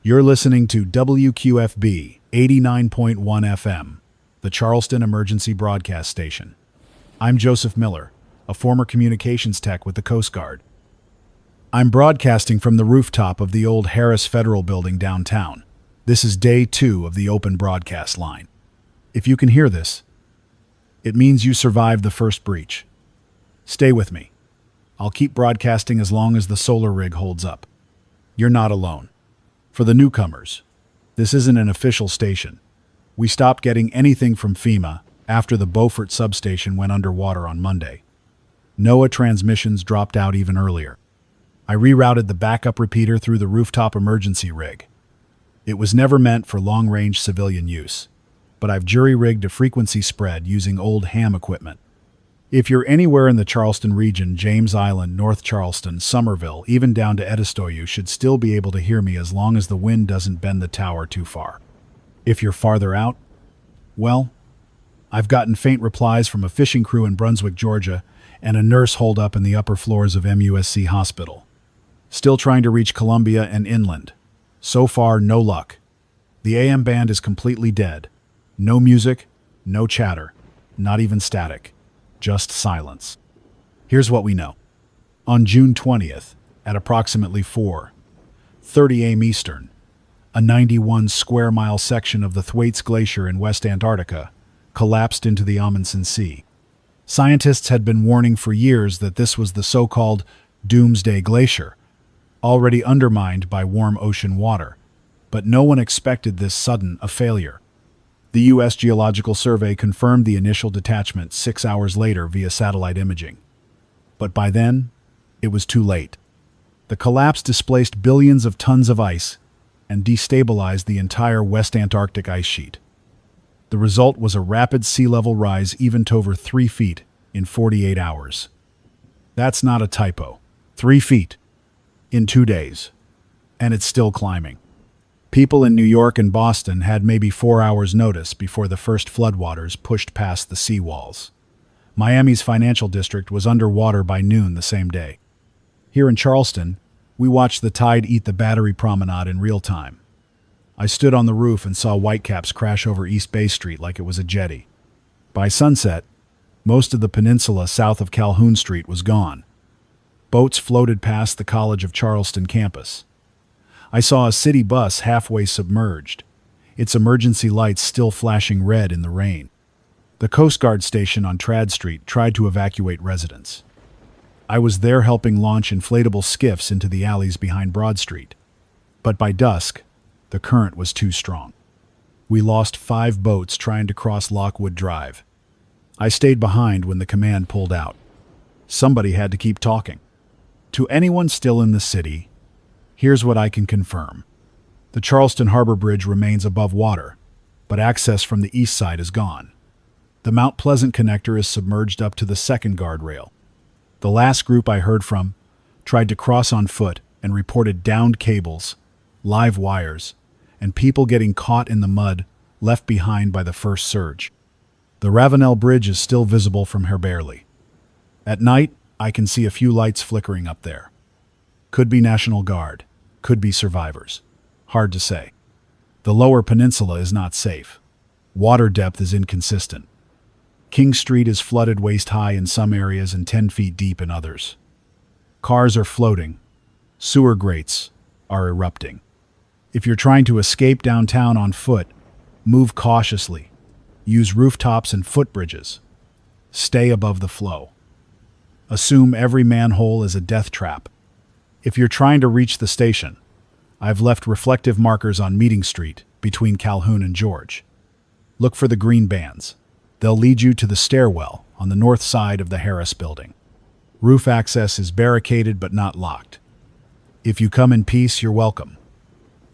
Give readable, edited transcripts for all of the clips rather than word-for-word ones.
You're listening to WQFB 89.1 FM, the Charleston Emergency Broadcast Station. I'm Joseph Miller, a former communications tech with the Coast Guard. I'm broadcasting from the rooftop of the old Harris Federal Building downtown. This is day 2 of the open broadcast line. If you can hear this, it means you survived the first breach. Stay with me. I'll keep broadcasting as long as the solar rig holds up. You're not alone. For the newcomers, this isn't an official station. We stopped getting anything from FEMA after the Beaufort substation went underwater on Monday. NOAA transmissions dropped out even earlier. I rerouted the backup repeater through the rooftop emergency rig. It was never meant for long-range civilian use, but I've jury-rigged a frequency spread using old ham equipment. If you're anywhere in the Charleston region, James Island, North Charleston, Somerville, even down to Edisto, you should still be able to hear me as long as the wind doesn't bend the tower too far. If you're farther out, well, I've gotten faint replies from a fishing crew in Brunswick, Georgia, and a nurse holed up in the upper floors of MUSC Hospital. Still trying to reach Columbia and inland. So far, no luck. The AM band is completely dead. No music, no chatter, not even static. Just silence. Here's what we know. On June 20th, at approximately 4:30 a.m. Eastern, a 91-square-mile section of the Thwaites Glacier in West Antarctica collapsed into the Amundsen Sea. Scientists had been warning for years that this was the so-called Doomsday Glacier, already undermined by warm ocean water, but no one expected this sudden a failure. The U.S. Geological Survey confirmed the initial detachment 6 hours later via satellite imaging. But by then, it was too late. The collapse displaced billions of tons of ice and destabilized the entire West Antarctic ice sheet. The result was a rapid sea level rise even to over 3 feet in 48 hours. That's not a typo. 3 feet in 2 days. And it's still climbing. People in New York and Boston had maybe 4 hours' notice before the first floodwaters pushed past the seawalls. Miami's financial district was underwater by noon the same day. Here in Charleston, we watched the tide eat the Battery Promenade in real time. I stood on the roof and saw whitecaps crash over East Bay Street like it was a jetty. By sunset, most of the peninsula south of Calhoun Street was gone. Boats floated past the College of Charleston campus. I saw a city bus halfway submerged, its emergency lights still flashing red in the rain. The Coast Guard station on Trad Street tried to evacuate residents. I was there helping launch inflatable skiffs into the alleys behind Broad Street. But by dusk, the current was too strong. We lost 5 boats trying to cross Lockwood Drive. I stayed behind when the command pulled out. Somebody had to keep talking. To anyone still in the city, here's what I can confirm. The Charleston Harbor Bridge remains above water, but access from the east side is gone. The Mount Pleasant connector is submerged up to the second guardrail. The last group I heard from tried to cross on foot and reported downed cables, live wires, and people getting caught in the mud left behind by the first surge. The Ravenel Bridge is still visible from here barely. At night, I can see a few lights flickering up there. Could be National Guard. Could be survivors. Hard to say. The lower peninsula is not safe. Water depth is inconsistent. King Street is flooded waist-high in some areas and 10 feet deep in others. Cars are floating. Sewer grates are erupting. If you're trying to escape downtown on foot, move cautiously. Use rooftops and footbridges. Stay above the flow. Assume every manhole is a death trap. If you're trying to reach the station, I've left reflective markers on Meeting Street between Calhoun and George. Look for the green bands. They'll lead you to the stairwell on the north side of the Harris Building. Roof access is barricaded but not locked. If you come in peace, you're welcome.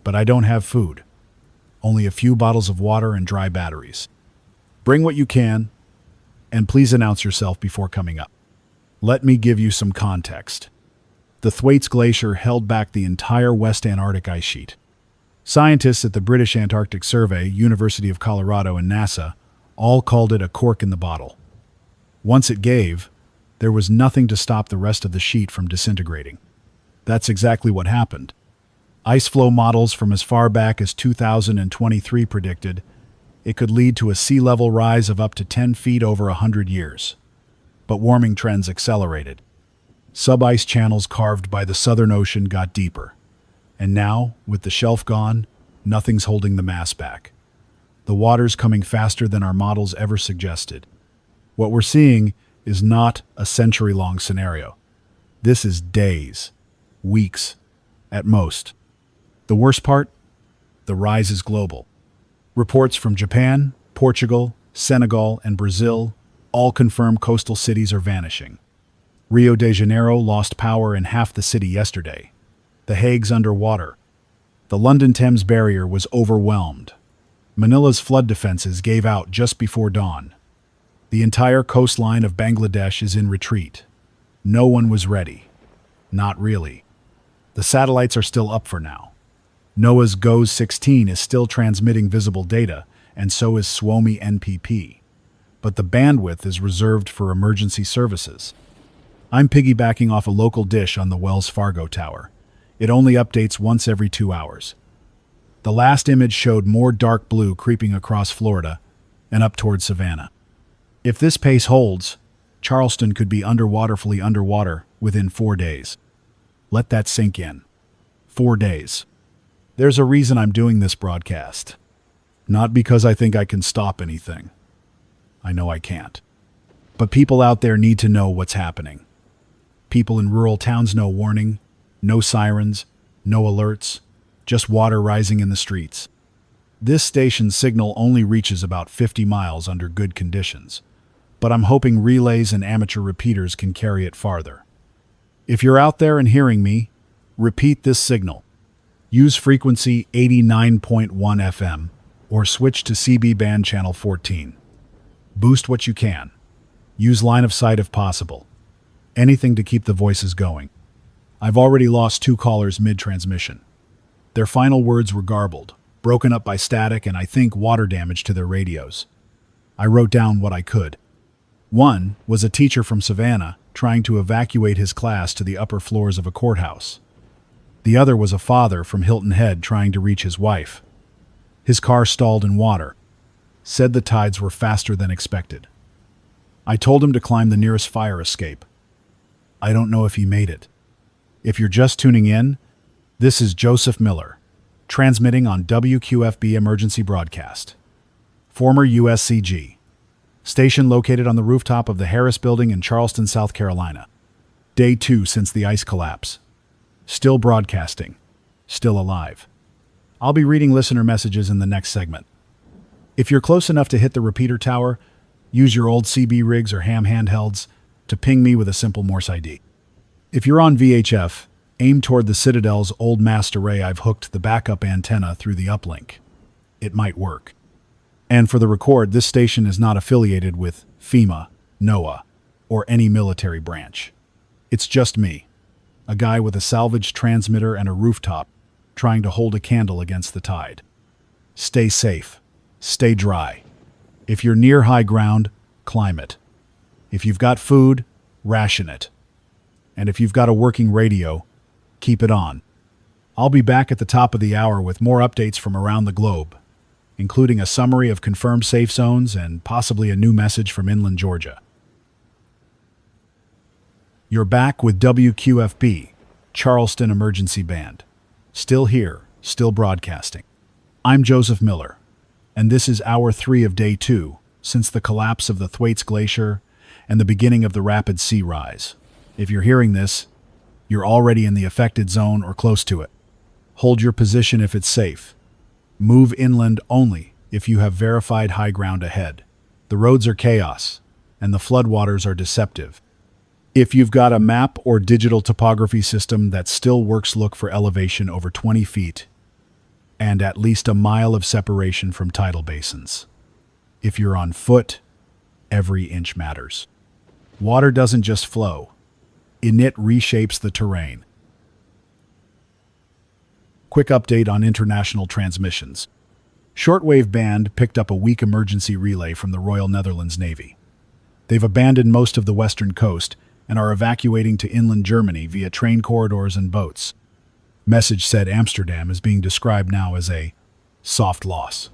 But I don't have food. Only a few bottles of water and dry batteries. Bring what you can, and please announce yourself before coming up. Let me give you some context. The Thwaites Glacier held back the entire West Antarctic ice sheet. Scientists at the British Antarctic Survey, University of Colorado, and NASA all called it a cork in the bottle. Once it gave, there was nothing to stop the rest of the sheet from disintegrating. That's exactly what happened. Ice flow models from as far back as 2023 predicted it could lead to a sea level rise of up to 10 feet over 100 years. But warming trends accelerated. Sub-ice channels carved by the Southern Ocean got deeper. And now, with the shelf gone, nothing's holding the mass back. The water's coming faster than our models ever suggested. What we're seeing is not a century-long scenario. This is days, weeks, at most. The worst part? The rise is global. Reports from Japan, Portugal, Senegal, and Brazil all confirm coastal cities are vanishing. Rio de Janeiro lost power in half the city yesterday. The Hague's underwater. The London Thames barrier was overwhelmed. Manila's flood defenses gave out just before dawn. The entire coastline of Bangladesh is in retreat. No one was ready. Not really. The satellites are still up for now. NOAA's GOES-16 is still transmitting visible data, and so is SWOMI NPP. But the bandwidth is reserved for emergency services. I'm piggybacking off a local dish on the Wells Fargo Tower. It only updates once every 2 hours. The last image showed more dark blue creeping across Florida and up towards Savannah. If this pace holds, Charleston could be fully underwater within 4 days. Let that sink in. 4 days. There's a reason I'm doing this broadcast. Not because I think I can stop anything. I know I can't. But people out there need to know what's happening. People in rural towns know warning, no sirens, no alerts, just water rising in the streets. This station's signal only reaches about 50 miles under good conditions, but I'm hoping relays and amateur repeaters can carry it farther. If you're out there and hearing me, repeat this signal. Use frequency 89.1 FM or switch to CB band channel 14. Boost what you can. Use line of sight if possible. Anything to keep the voices going. I've already lost 2 callers mid-transmission. Their final words were garbled, broken up by static and I think water damage to their radios. I wrote down what I could. One was a teacher from Savannah trying to evacuate his class to the upper floors of a courthouse. The other was a father from Hilton Head trying to reach his wife. His car stalled in water. Said the tides were faster than expected. I told him to climb the nearest fire escape. I don't know if he made it. If you're just tuning in, this is Joseph Miller, transmitting on WQFB Emergency Broadcast. Former USCG. Station located on the rooftop of the Harris Building in Charleston, South Carolina. Day 2 since the ice collapse. Still broadcasting. Still alive. I'll be reading listener messages in the next segment. If you're close enough to hit the repeater tower, use your old CB rigs or ham handhelds to ping me with a simple Morse ID. If you're on VHF, aim toward the Citadel's old mast array. I've hooked the backup antenna through the uplink. It might work. And for the record, this station is not affiliated with FEMA, NOAA, or any military branch. It's just me, a guy with a salvaged transmitter and a rooftop, trying to hold a candle against the tide. Stay safe. Stay dry. If you're near high ground, climb it. If you've got food, ration it. And if you've got a working radio, keep it on. I'll be back at the top of the hour with more updates from around the globe, including a summary of confirmed safe zones and possibly a new message from inland Georgia. You're back with WQFB, Charleston Emergency Band. Still here, still broadcasting. I'm Joseph Miller, and this is Hour 3 of Day 2 since the collapse of the Thwaites Glacier and the beginning of the rapid sea rise. If you're hearing this, you're already in the affected zone or close to it. Hold your position if it's safe. Move inland only if you have verified high ground ahead. The roads are chaos, and the floodwaters are deceptive. If you've got a map or digital topography system that still works, look for elevation over 20 feet and at least a mile of separation from tidal basins. If you're on foot, every inch matters. Water doesn't just flow. It reshapes the terrain. Quick update on international transmissions. Shortwave band picked up a weak emergency relay from the Royal Netherlands Navy. They've abandoned most of the western coast and are evacuating to inland Germany via train corridors and boats. Message said Amsterdam is being described now as a soft loss.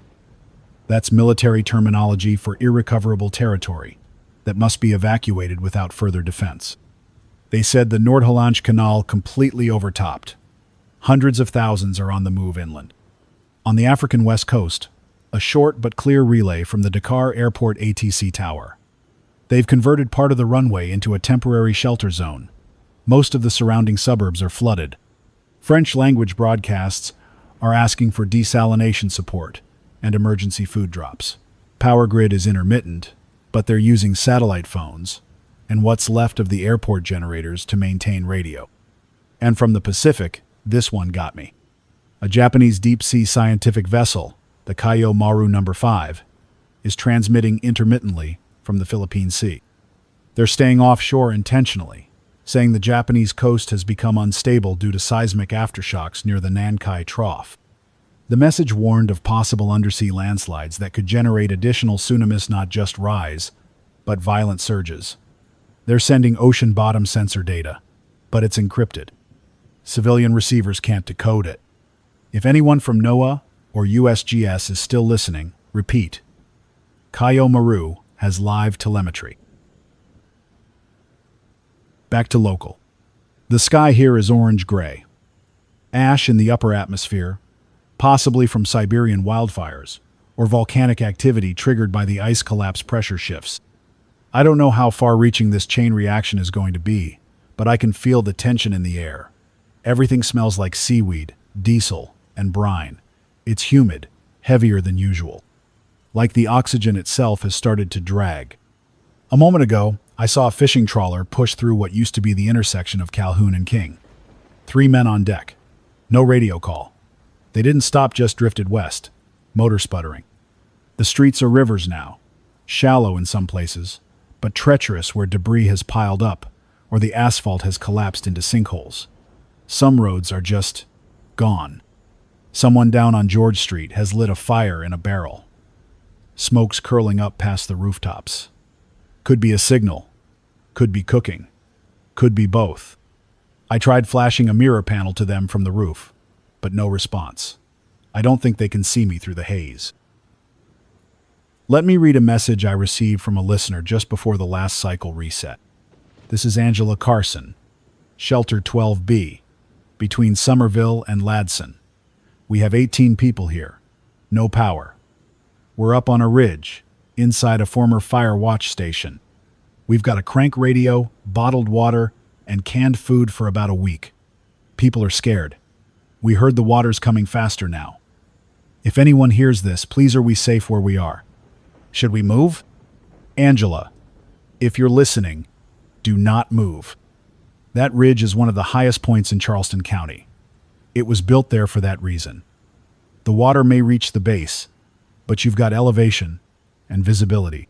That's military terminology for irrecoverable territory that must be evacuated without further defense. They said the Noord-Holland Canal completely overtopped. Hundreds of thousands are on the move inland. On the African west coast, a short but clear relay from the Dakar Airport ATC tower. They've converted part of the runway into a temporary shelter zone. Most of the surrounding suburbs are flooded. French-language broadcasts are asking for desalination support and emergency food drops. Power grid is intermittent, but they're using satellite phones and what's left of the airport generators to maintain radio. And from the Pacific, this one got me. A Japanese deep-sea scientific vessel, the Kayo Maru No. 5, is transmitting intermittently from the Philippine Sea. They're staying offshore intentionally, saying the Japanese coast has become unstable due to seismic aftershocks near the Nankai Trough. The message warned of possible undersea landslides that could generate additional tsunamis, not just rise, but violent surges. They're sending ocean bottom sensor data, but it's encrypted. Civilian receivers can't decode it. If anyone from NOAA or USGS is still listening, repeat. Kayo Maru has live telemetry. Back to local. The sky here is orange-gray. Ash in the upper atmosphere, possibly from Siberian wildfires or volcanic activity triggered by the ice collapse pressure shifts. I don't know how far-reaching this chain reaction is going to be, but I can feel the tension in the air. Everything smells like seaweed, diesel, and brine. It's humid, heavier than usual. Like the oxygen itself has started to drag. A moment ago, I saw a fishing trawler push through what used to be the intersection of Calhoun and King. 3 men on deck. No radio call. They didn't stop, just drifted west. Motor sputtering. The streets are rivers now. Shallow in some places, but treacherous where debris has piled up or the asphalt has collapsed into sinkholes. Some roads are just gone. Someone down on George Street has lit a fire in a barrel. Smoke's curling up past the rooftops. Could be a signal. Could be cooking. Could be both. I tried flashing a mirror panel to them from the roof, but no response. I don't think they can see me through the haze. Let me read a message I received from a listener just before the last cycle reset. This is Angela Carson, Shelter 12B, between Somerville and Ladson. We have 18 people here. No power. We're up on a ridge, inside a former fire watch station. We've got a crank radio, bottled water, and canned food for about a week. People are scared. We heard the water's coming faster now. If anyone hears this, please, are we safe where we are? Should we move? Angela, if you're listening, do not move. That ridge is one of the highest points in Charleston County. It was built there for that reason. The water may reach the base, but you've got elevation and visibility.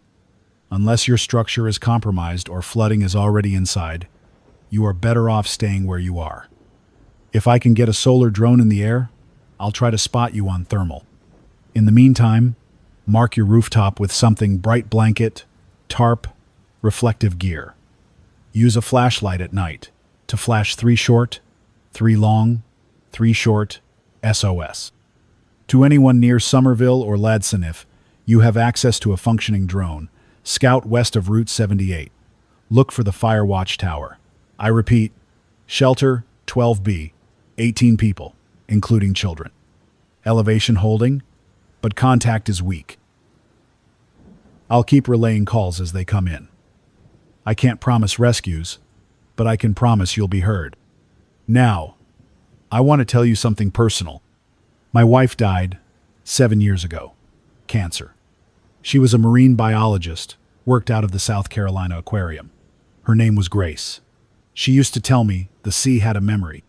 Unless your structure is compromised or flooding is already inside, you are better off staying where you are. If I can get a solar drone in the air, I'll try to spot you on thermal. In the meantime, mark your rooftop with something: bright blanket, tarp, reflective gear. Use a flashlight at night to flash 3 short, 3 long, 3 short, SOS. To anyone near Somerville or Ladson, if you have access to a functioning drone, scout west of Route 78. Look for the Fire Watch Tower. I repeat, Shelter 12B, 18 people, including children. Elevation holding, but contact is weak. I'll keep relaying calls as they come in. I can't promise rescues, but I can promise you'll be heard. Now, I want to tell you something personal. My wife died 7 years ago. Cancer. She was a marine biologist, worked out of the South Carolina Aquarium. Her name was Grace. She used to tell me the sea had a memory,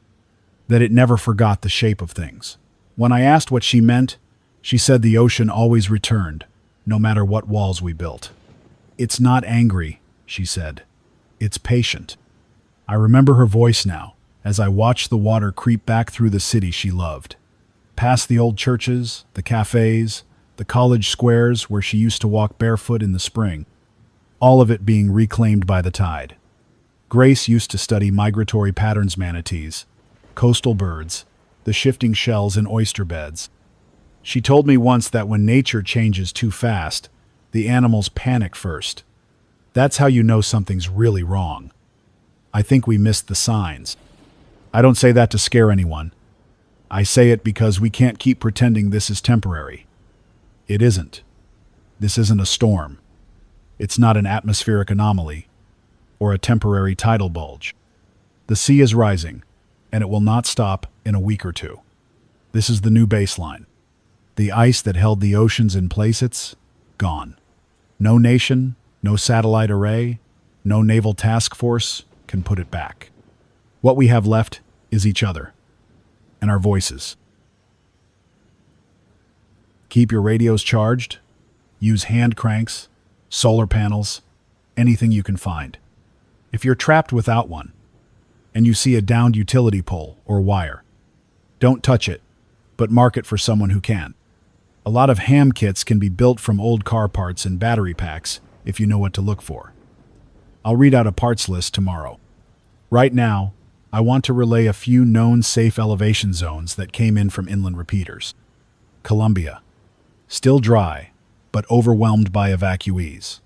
that it never forgot the shape of things. When I asked what she meant, she said the ocean always returned, no matter what walls we built. It's not angry, she said. It's patient. I remember her voice now, as I watched the water creep back through the city she loved. Past the old churches, the cafes, the college squares where she used to walk barefoot in the spring, all of it being reclaimed by the tide. Grace used to study migratory patterns, manatees, coastal birds, the shifting shells in oyster beds. She told me once that when nature changes too fast, the animals panic first. That's how you know something's really wrong. I think we missed the signs. I don't say that to scare anyone. I say it because we can't keep pretending this is temporary. It isn't. This isn't a storm. It's not an atmospheric anomaly or a temporary tidal bulge. The sea is rising, and it will not stop in a week or two. This is the new baseline. The ice that held the oceans in place, it's gone. No nation, no satellite array, no naval task force can put it back. What we have left is each other and our voices. Keep your radios charged. Use hand cranks, solar panels, anything you can find. If you're trapped without one, and you see a downed utility pole or wire, don't touch it, but mark it for someone who can. A lot of ham kits can be built from old car parts and battery packs if you know what to look for. I'll read out a parts list tomorrow. Right now, I want to relay a few known safe elevation zones that came in from inland repeaters. Columbia. Still dry, but overwhelmed by evacuees.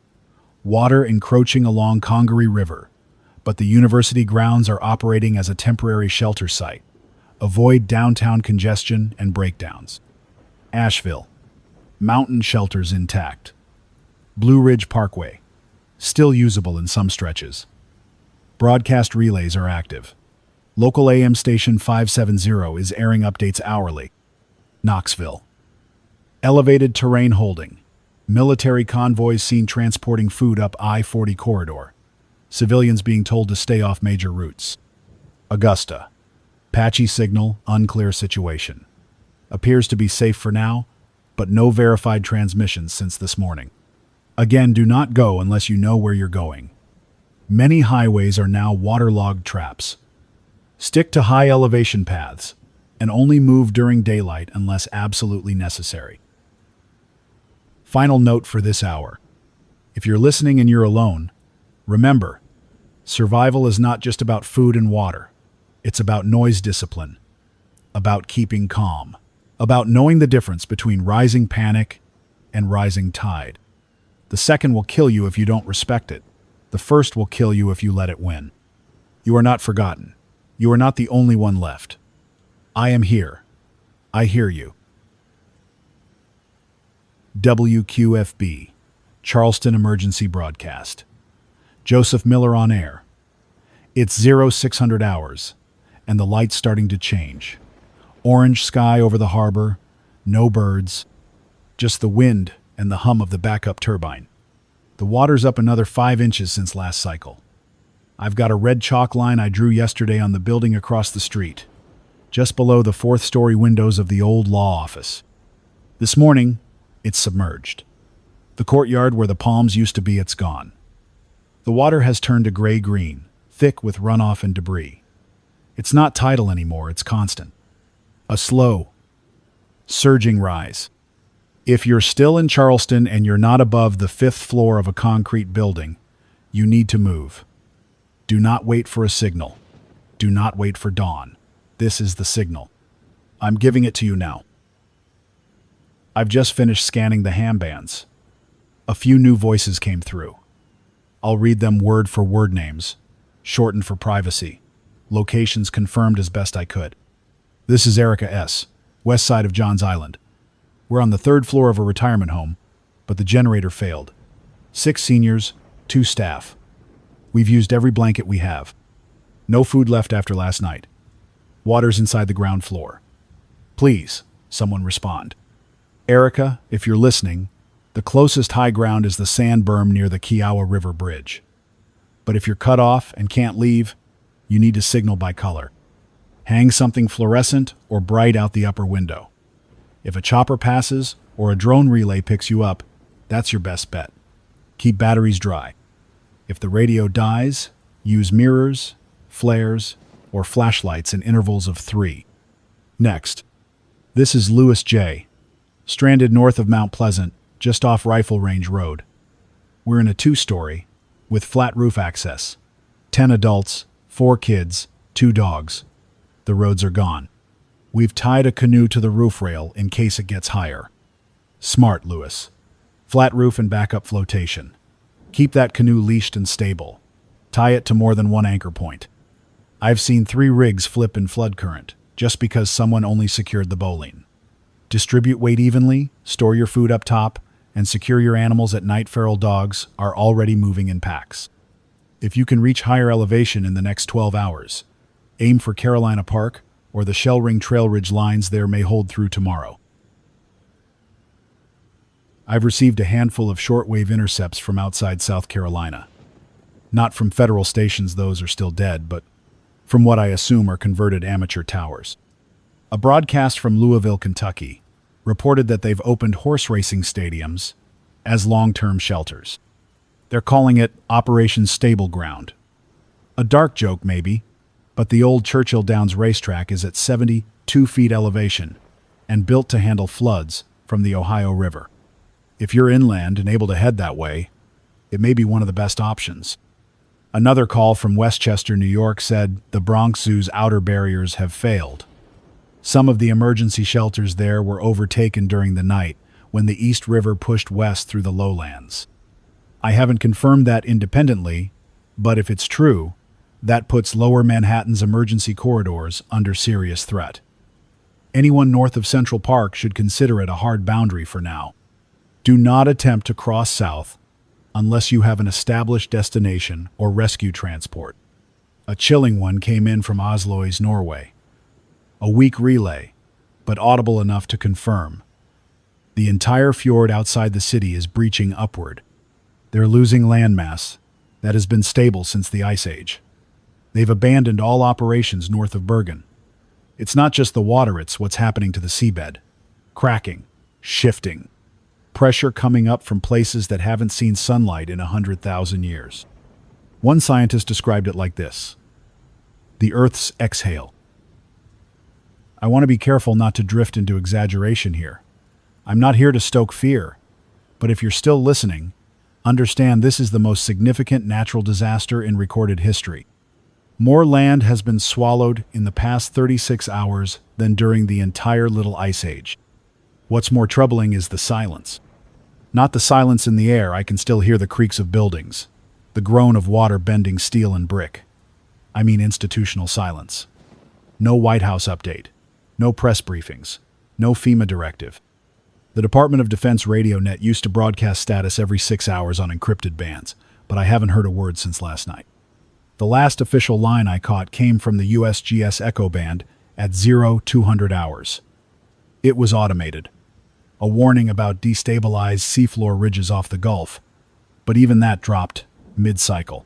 Water encroaching along Congaree River, but the university grounds are operating as a temporary shelter site. Avoid downtown congestion and breakdowns. Asheville. Mountain shelters intact. Blue Ridge Parkway. Still usable in some stretches. Broadcast relays are active. Local AM station 570 is airing updates hourly. Knoxville. Elevated terrain holding. Military convoys seen transporting food up I-40 corridor. Civilians being told to stay off major routes. Augusta. Patchy signal, unclear situation. Appears to be safe for now, but no verified transmissions since this morning. Again, do not go unless you know where you're going. Many highways are now waterlogged traps. Stick to high elevation paths and only move during daylight unless absolutely necessary. Final note for this hour. If you're listening and you're alone, remember, survival is not just about food and water. It's about noise discipline, about keeping calm, about knowing the difference between rising panic and rising tide. The second will kill you if you don't respect it. The first will kill you if you let it win. You are not forgotten. You are not the only one left. I am here. I hear you. WQFB, Charleston Emergency Broadcast. Joseph Miller on air. It's 0600 hours, and the light's starting to change. Orange sky over the harbor, no birds, just the wind and the hum of the backup turbine. The water's up another 5 inches since last cycle. I've got a red chalk line I drew yesterday on the building across the street, just below the 4th-story windows of the old law office. This morning, it's submerged. The courtyard where the palms used to be, it's gone. The water has turned to gray-green, thick with runoff and debris. It's not tidal anymore, it's constant. A slow, surging rise. If you're still in Charleston and you're not above the 5th floor of a concrete building, you need to move. Do not wait for a signal. Do not wait for dawn. This is the signal. I'm giving it to you now. I've just finished scanning the ham bands. A few new voices came through. I'll read them word for word names, shortened for privacy. Locations confirmed as best I could. This is Erica S., west side of Johns Island. We're on the 3rd floor of a retirement home, but the generator failed. 6 seniors, 2 staff. We've used every blanket we have. No food left after last night. Water's inside the ground floor. Please, someone respond. Erica, if you're listening, the closest high ground is the sand berm near the Kiowa River Bridge. But if you're cut off and can't leave, you need to signal by color. Hang something fluorescent or bright out the upper window. If a chopper passes or a drone relay picks you up, that's your best bet. Keep batteries dry. If the radio dies, use mirrors, flares, or flashlights in intervals of 3. Next, this is Louis J., stranded north of Mount Pleasant, just off Rifle Range Road. We're in a 2-story, with flat roof access. 10 adults, 4 kids, 2 dogs. The roads are gone. We've tied a canoe to the roof rail in case it gets higher. Smart, Lewis. Flat roof and backup flotation. Keep that canoe leashed and stable. Tie it to more than one anchor point. I've seen 3 rigs flip in flood current, just because someone only secured the bowline. Distribute weight evenly, store your food up top, and secure your animals at night. Feral dogs are already moving in packs. If you can reach higher elevation in the next 12 hours, aim for Carolina Park or the Shell Ring Trail Ridge lines there may hold through tomorrow. I've received a handful of shortwave intercepts from outside South Carolina. Not from federal stations, those are still dead, but from what I assume are converted amateur towers. A broadcast from Louisville, Kentucky, reported that they've opened horse racing stadiums as long-term shelters. They're calling it Operation Stable Ground. A dark joke, maybe, but the old Churchill Downs racetrack is at 72 feet elevation and built to handle floods from the Ohio River. If you're inland and able to head that way, it may be one of the best options. Another call from Westchester, New York said the Bronx Zoo's outer barriers have failed. Some of the emergency shelters there were overtaken during the night when the East River pushed west through the lowlands. I haven't confirmed that independently, but if it's true, that puts Lower Manhattan's emergency corridors under serious threat. Anyone north of Central Park should consider it a hard boundary for now. Do not attempt to cross south unless you have an established destination or rescue transport. A chilling one came in from Oslo's, Norway. A weak relay, but audible enough to confirm. The entire fjord outside the city is breaching upward. They're losing landmass that has been stable since the Ice Age. They've abandoned all operations north of Bergen. It's not just the water, it's what's happening to the seabed. Cracking, shifting. Pressure coming up from places that haven't seen sunlight in 100,000 years. One scientist described it like this: the Earth's exhale. I want to be careful not to drift into exaggeration here. I'm not here to stoke fear, but if you're still listening, understand this is the most significant natural disaster in recorded history. More land has been swallowed in the past 36 hours than during the entire Little Ice Age. What's more troubling is the silence. Not the silence in the air. I can still hear the creaks of buildings, the groan of water bending steel and brick. I mean institutional silence. No White House update. No press briefings. No FEMA directive. The Department of Defense Radio Net used to broadcast status every 6 hours on encrypted bands, but I haven't heard a word since last night. The last official line I caught came from the USGS Echo band at 0200 hours. It was automated. A warning about destabilized seafloor ridges off the Gulf, but even that dropped mid-cycle.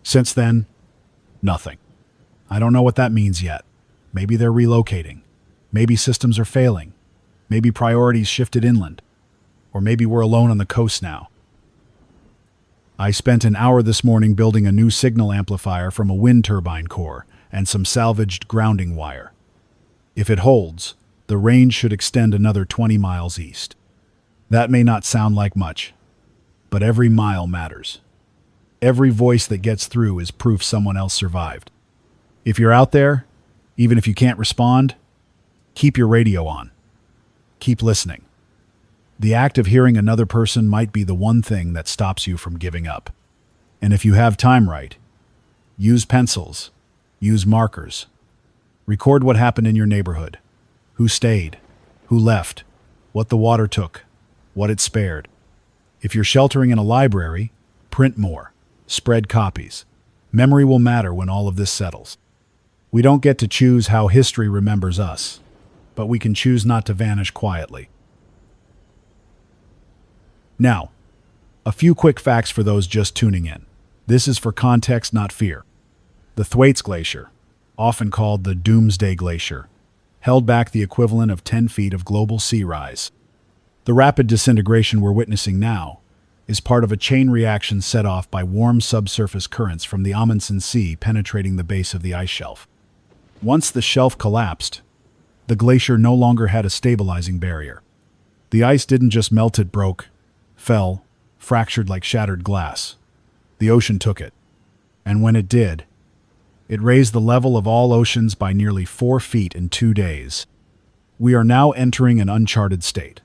Since then, nothing. I don't know what that means yet. Maybe they're relocating. Maybe systems are failing. Maybe priorities shifted inland. Or maybe we're alone on the coast now. I spent an hour this morning building a new signal amplifier from a wind turbine core and some salvaged grounding wire. If it holds, the range should extend another 20 miles east. That may not sound like much, but every mile matters. Every voice that gets through is proof someone else survived. If you're out there, even if you can't respond, keep your radio on. Keep listening. The act of hearing another person might be the one thing that stops you from giving up. And if you have time right, use pencils, use markers. Record what happened in your neighborhood. Who stayed, who left, what the water took, what it spared. If you're sheltering in a library, print more, spread copies. Memory will matter when all of this settles. We don't get to choose how history remembers us, but we can choose not to vanish quietly. Now, a few quick facts for those just tuning in. This is for context, not fear. The Thwaites Glacier, often called the Doomsday Glacier, held back the equivalent of 10 feet of global sea rise. The rapid disintegration we're witnessing now is part of a chain reaction set off by warm subsurface currents from the Amundsen Sea penetrating the base of the ice shelf. Once the shelf collapsed, the glacier no longer had a stabilizing barrier. The ice didn't just melt, it broke, fell, fractured like shattered glass. The ocean took it. And when it did, it raised the level of all oceans by nearly 4 feet in 2 days. We are now entering an uncharted state.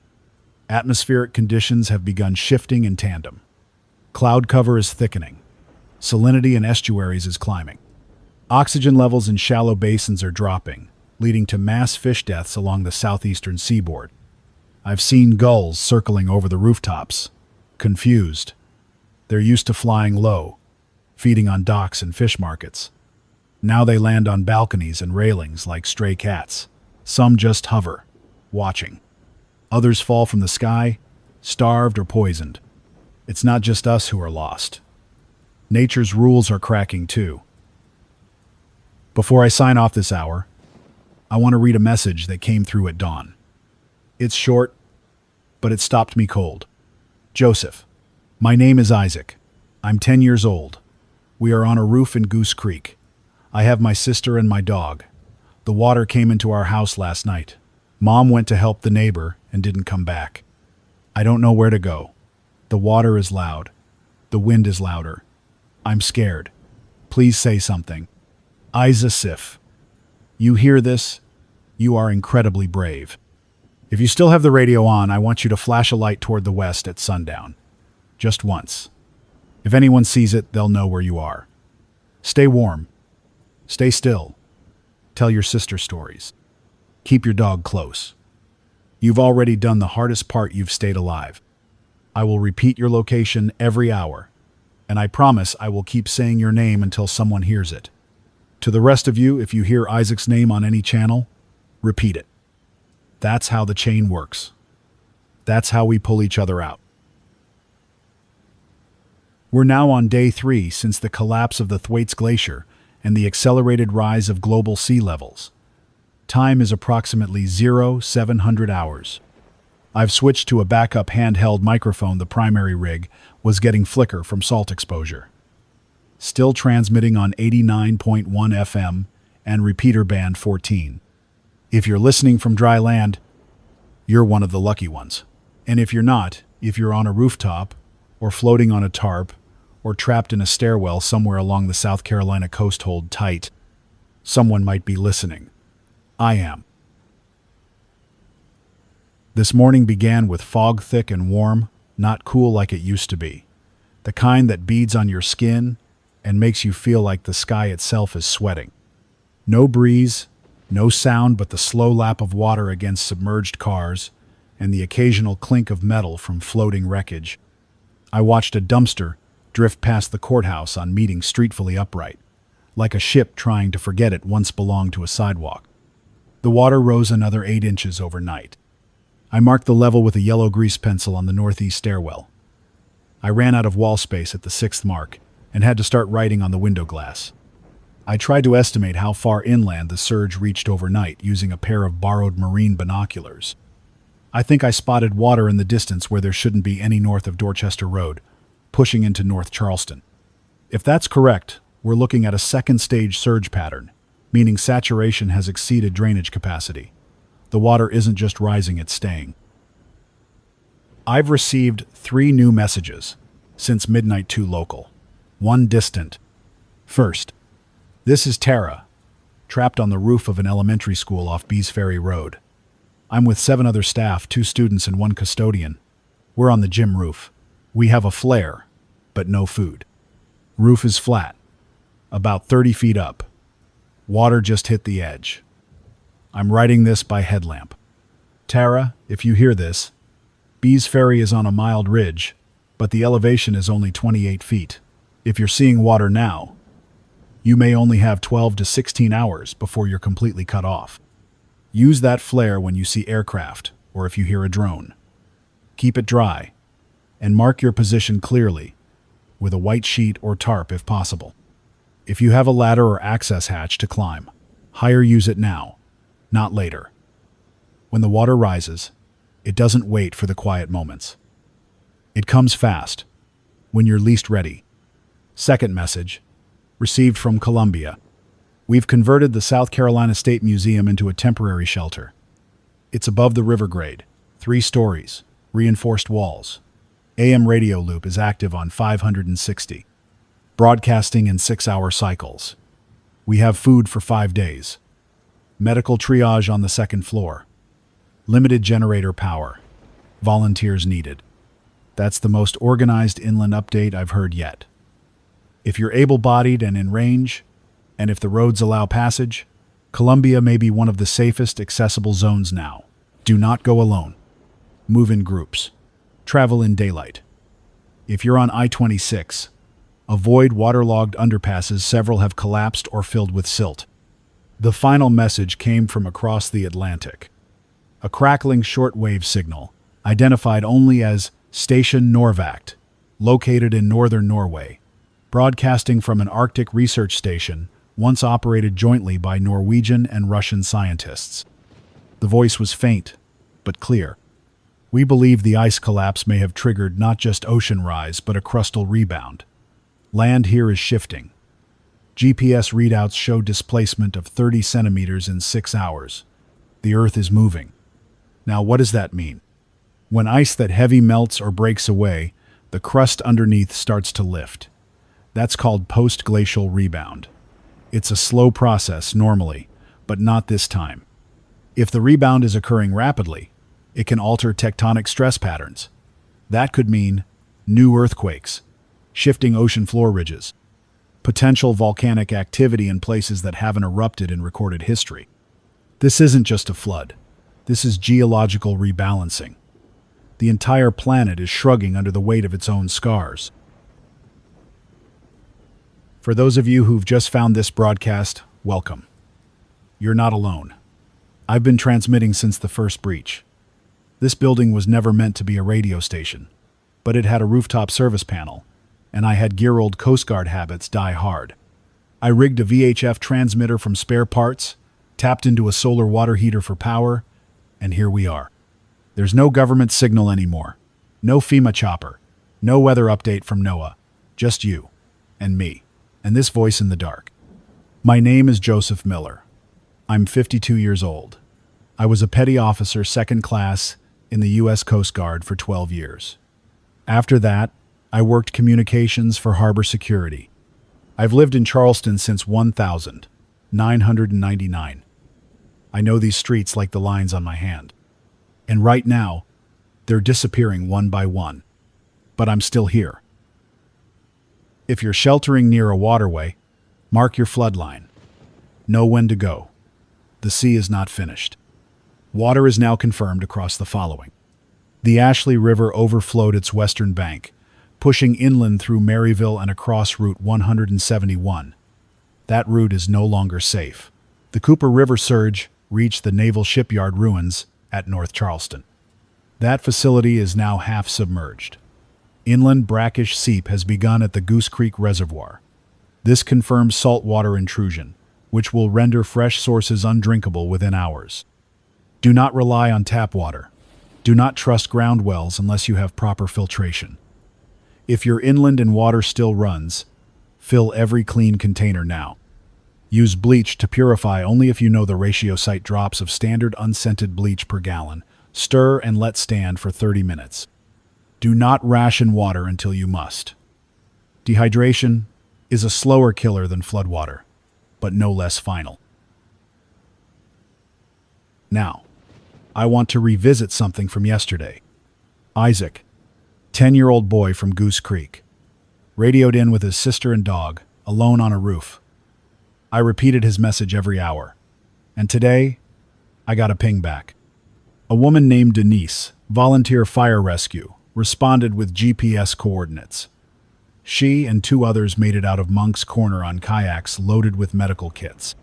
Atmospheric conditions have begun shifting in tandem. Cloud cover is thickening. Salinity in estuaries is climbing. Oxygen levels in shallow basins are dropping, leading to mass fish deaths along the southeastern seaboard. I've seen gulls circling over the rooftops, confused. They're used to flying low, feeding on docks and fish markets. Now they land on balconies and railings like stray cats. Some just hover, watching. Others fall from the sky, starved or poisoned. It's not just us who are lost. Nature's rules are cracking too. Before I sign off this hour, I want to read a message that came through at dawn. It's short, but it stopped me cold. Joseph, my name is Isaac. I'm 10 years old. We are on a roof in Goose Creek. I have my sister and my dog. The water came into our house last night. Mom went to help the neighbor and didn't come back. I don't know where to go. The water is loud. The wind is louder. I'm scared. Please say something. Isa Sif. You hear this? You are incredibly brave. If you still have the radio on, I want you to flash a light toward the west at sundown. Just once. If anyone sees it, they'll know where you are. Stay warm. Stay still. Tell your sister stories. Keep your dog close. You've already done the hardest part. You've stayed alive. I will repeat your location every hour, and I promise I will keep saying your name until someone hears it. To the rest of you, if you hear Isaac's name on any channel, repeat it. That's how the chain works. That's how we pull each other out. We're now on day 3 since the collapse of the Thwaites Glacier and the accelerated rise of global sea levels. Time is approximately 0700 hours. I've switched to a backup handheld microphone. The primary rig was getting flicker from salt exposure. Still transmitting on 89.1 FM and repeater band 14. If you're listening from dry land, you're one of the lucky ones. And if you're not, if you're on a rooftop, or floating on a tarp, or trapped in a stairwell somewhere along the South Carolina coast, hold tight. Someone might be listening. I am. This morning began with fog, thick and warm, not cool like it used to be. The kind that beads on your skin and makes you feel like the sky itself is sweating. No breeze, no sound but the slow lap of water against submerged cars and the occasional clink of metal from floating wreckage. I watched a dumpster drift past the courthouse on Meeting Street fully upright, like a ship trying to forget it once belonged to a sidewalk. The water rose another 8 inches overnight. I marked the level with a yellow grease pencil on the northeast stairwell. I ran out of wall space at the 6th mark and had to start writing on the window glass. I tried to estimate how far inland the surge reached overnight using a pair of borrowed marine binoculars. I think I spotted water in the distance where there shouldn't be any north of Dorchester Road, pushing into North Charleston. If that's correct, we're looking at a second stage surge pattern, meaning saturation has exceeded drainage capacity. The water isn't just rising, it's staying. I've received 3 new messages since midnight, 2 local, 1 distant. First, this is Tara, trapped on the roof of an elementary school off Bees Ferry Road. I'm with 7 other staff, 2 students and 1 custodian. We're on the gym roof. We have a flare, but no food. Roof is flat, about 30 feet up. Water just hit the edge. I'm writing this by headlamp. Tara, if you hear this, Bees Ferry is on a mild ridge, but the elevation is only 28 feet. If you're seeing water now, you may only have 12 to 16 hours before you're completely cut off. Use that flare when you see aircraft or if you hear a drone. Keep it dry and mark your position clearly with a white sheet or tarp if possible. If you have a ladder or access hatch to climb, use it now, not later. When the water rises, it doesn't wait for the quiet moments. It comes fast, when you're least ready. Second message, received from Columbia. We've converted the South Carolina State Museum into a temporary shelter. It's above the river grade, 3 stories, reinforced walls. AM radio loop is active on 560. Broadcasting in 6-hour cycles. We have food for 5 days. Medical triage on the 2nd floor. Limited generator power. Volunteers needed. That's the most organized inland update I've heard yet. If you're able-bodied and in range, and if the roads allow passage, Columbia may be one of the safest accessible zones now. Do not go alone. Move in groups. Travel in daylight. If you're on I-26, avoid waterlogged underpasses. Several have collapsed or filled with silt. The final message came from across the Atlantic. A crackling shortwave signal, identified only as Station Norvakt, located in northern Norway, broadcasting from an Arctic research station once operated jointly by Norwegian and Russian scientists. The voice was faint, but clear. We believe the ice collapse may have triggered not just ocean rise, but a crustal rebound. Land here is shifting. GPS readouts show displacement of 30 centimeters in 6 hours. The Earth is moving. Now, what does that mean? When ice that heavy melts or breaks away, the crust underneath starts to lift. That's called post-glacial rebound. It's a slow process normally, but not this time. If the rebound is occurring rapidly, it can alter tectonic stress patterns. That could mean new earthquakes, shifting ocean floor ridges, potential volcanic activity in places that haven't erupted in recorded history. This isn't just a flood. This is geological rebalancing. The entire planet is shrugging under the weight of its own scars. For those of you who've just found this broadcast, welcome. You're not alone. I've been transmitting since the first breach. This building was never meant to be a radio station, but it had a rooftop service panel, and I had gear-old Coast Guard habits die hard. I rigged a VHF transmitter from spare parts, tapped into a solar water heater for power, and here we are. There's no government signal anymore, no FEMA chopper, no weather update from NOAA, just you, and me, and this voice in the dark. My name is Joseph Miller. I'm 52 years old. I was a petty officer, second class, in the U.S. Coast Guard for 12 years. After that, I worked communications for harbor security. I've lived in Charleston since 1999. I know these streets like the lines on my hand. And right now, they're disappearing one by one. But I'm still here. If you're sheltering near a waterway, mark your flood line. Know when to go. The sea is not finished. Water is now confirmed across the following. The Ashley River overflowed its western bank, pushing inland through Maryville and across Route 171. That route is no longer safe. The Cooper River surge reached the Naval Shipyard ruins at North Charleston. That facility is now half submerged. Inland brackish seep has begun at the Goose Creek Reservoir. This confirms saltwater intrusion, which will render fresh sources undrinkable within hours. Do not rely on tap water. Do not trust ground wells unless you have proper filtration. If you're inland and water still runs, fill every clean container now. Use bleach to purify only if you know the ratio. Cite drops of standard unscented bleach per gallon. Stir and let stand for 30 minutes. Do not ration water until you must. Dehydration is a slower killer than floodwater, but no less final. Now, I want to revisit something from yesterday. Isaac, 10-year-old boy from Goose Creek, radioed in with his sister and dog, alone on a roof. I repeated his message every hour, and today, I got a ping back. A woman named Denise, volunteer fire rescue, responded with GPS coordinates. She and 2 others made it out of Monk's Corner on kayaks loaded with medical kits.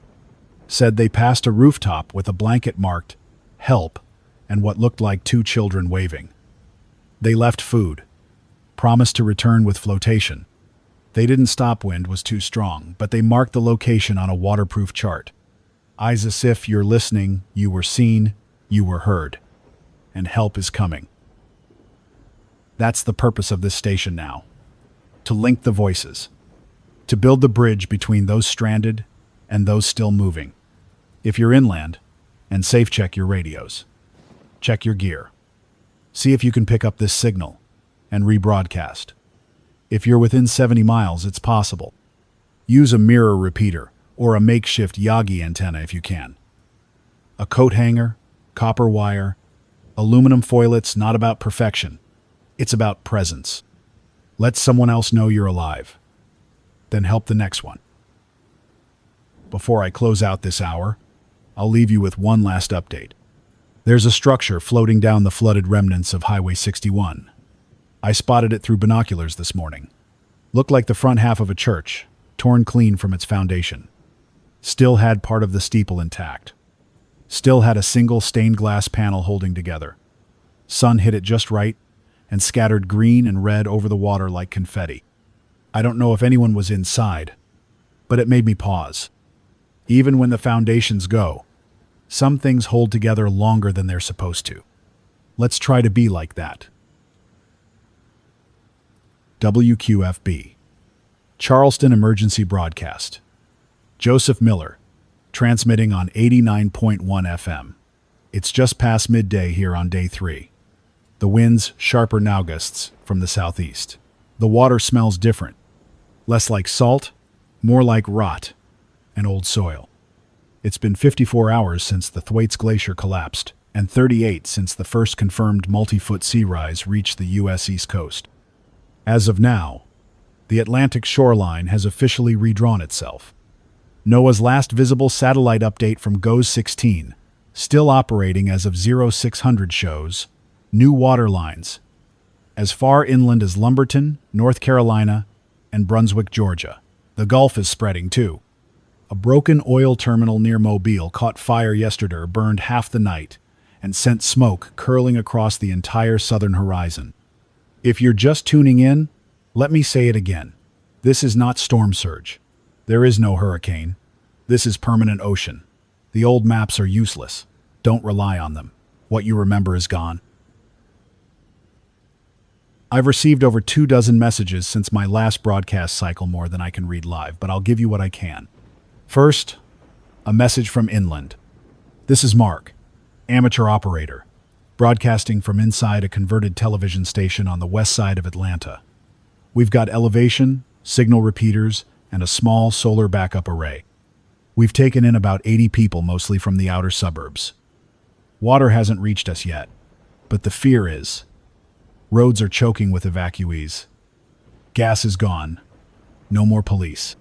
Said they passed a rooftop with a blanket marked "Help" and what looked like 2 children waving. They left food, promised to return with flotation. They didn't stop, wind was too strong, but they marked the location on a waterproof chart. Eyes as if you're listening, you were seen, you were heard, and help is coming. That's the purpose of this station now. To link the voices. To build the bridge between those stranded and those still moving. If you're inland, and safe check your radios. Check your gear. See if you can pick up this signal and rebroadcast. If you're within 70 miles, it's possible. Use a mirror repeater or a makeshift Yagi antenna if you can. A coat hanger, copper wire, Aluminum foil, it's not about perfection. It's about presence. Let someone else know you're alive. Then help the next one. Before I close out this hour, I'll leave you with one last update. There's a structure floating down the flooded remnants of Highway 61. I spotted it through binoculars this morning. Looked like the front half of a church, torn clean from its foundation. Still had part of the steeple intact. Still had a single stained glass panel holding together. Sun hit it just right and scattered green and red over the water like confetti. I don't know if anyone was inside, but it made me pause. Even when the foundations go, some things hold together longer than they're supposed to. Let's try to be like that. WQFB, Charleston Emergency Broadcast. Joseph Miller, transmitting on 89.1 FM. It's just past midday here on day 3. The winds sharper now gusts from the southeast. The water smells different. Less like salt, more like rot and old soil. It's been 54 hours since the Thwaites Glacier collapsed, and 38 since the first confirmed multi-foot sea rise reached the U.S. East Coast. As of now, the Atlantic shoreline has officially redrawn itself. NOAA's last visible satellite update from GOES 16, still operating as of 0600, shows new water lines as far inland as Lumberton, North Carolina, and Brunswick, Georgia. The Gulf is spreading too. A broken oil terminal near Mobile caught fire yesterday, burned half the night, and sent smoke curling across the entire southern horizon. If you're just tuning in, let me say it again. This is not storm surge. There is no hurricane. This is permanent ocean. The old maps are useless. Don't rely on them. What you remember is gone. I've received over 24 messages since my last broadcast cycle, more than I can read live, but I'll give you what I can. First, a message from inland. This is Mark, amateur operator, broadcasting from inside a converted television station on the west side of Atlanta. We've got elevation, signal repeaters, and a small solar backup array. We've taken in about 80 people, mostly from the outer suburbs. Water hasn't reached us yet, but the fear is. Roads are choking with evacuees. Gas is gone. No more police.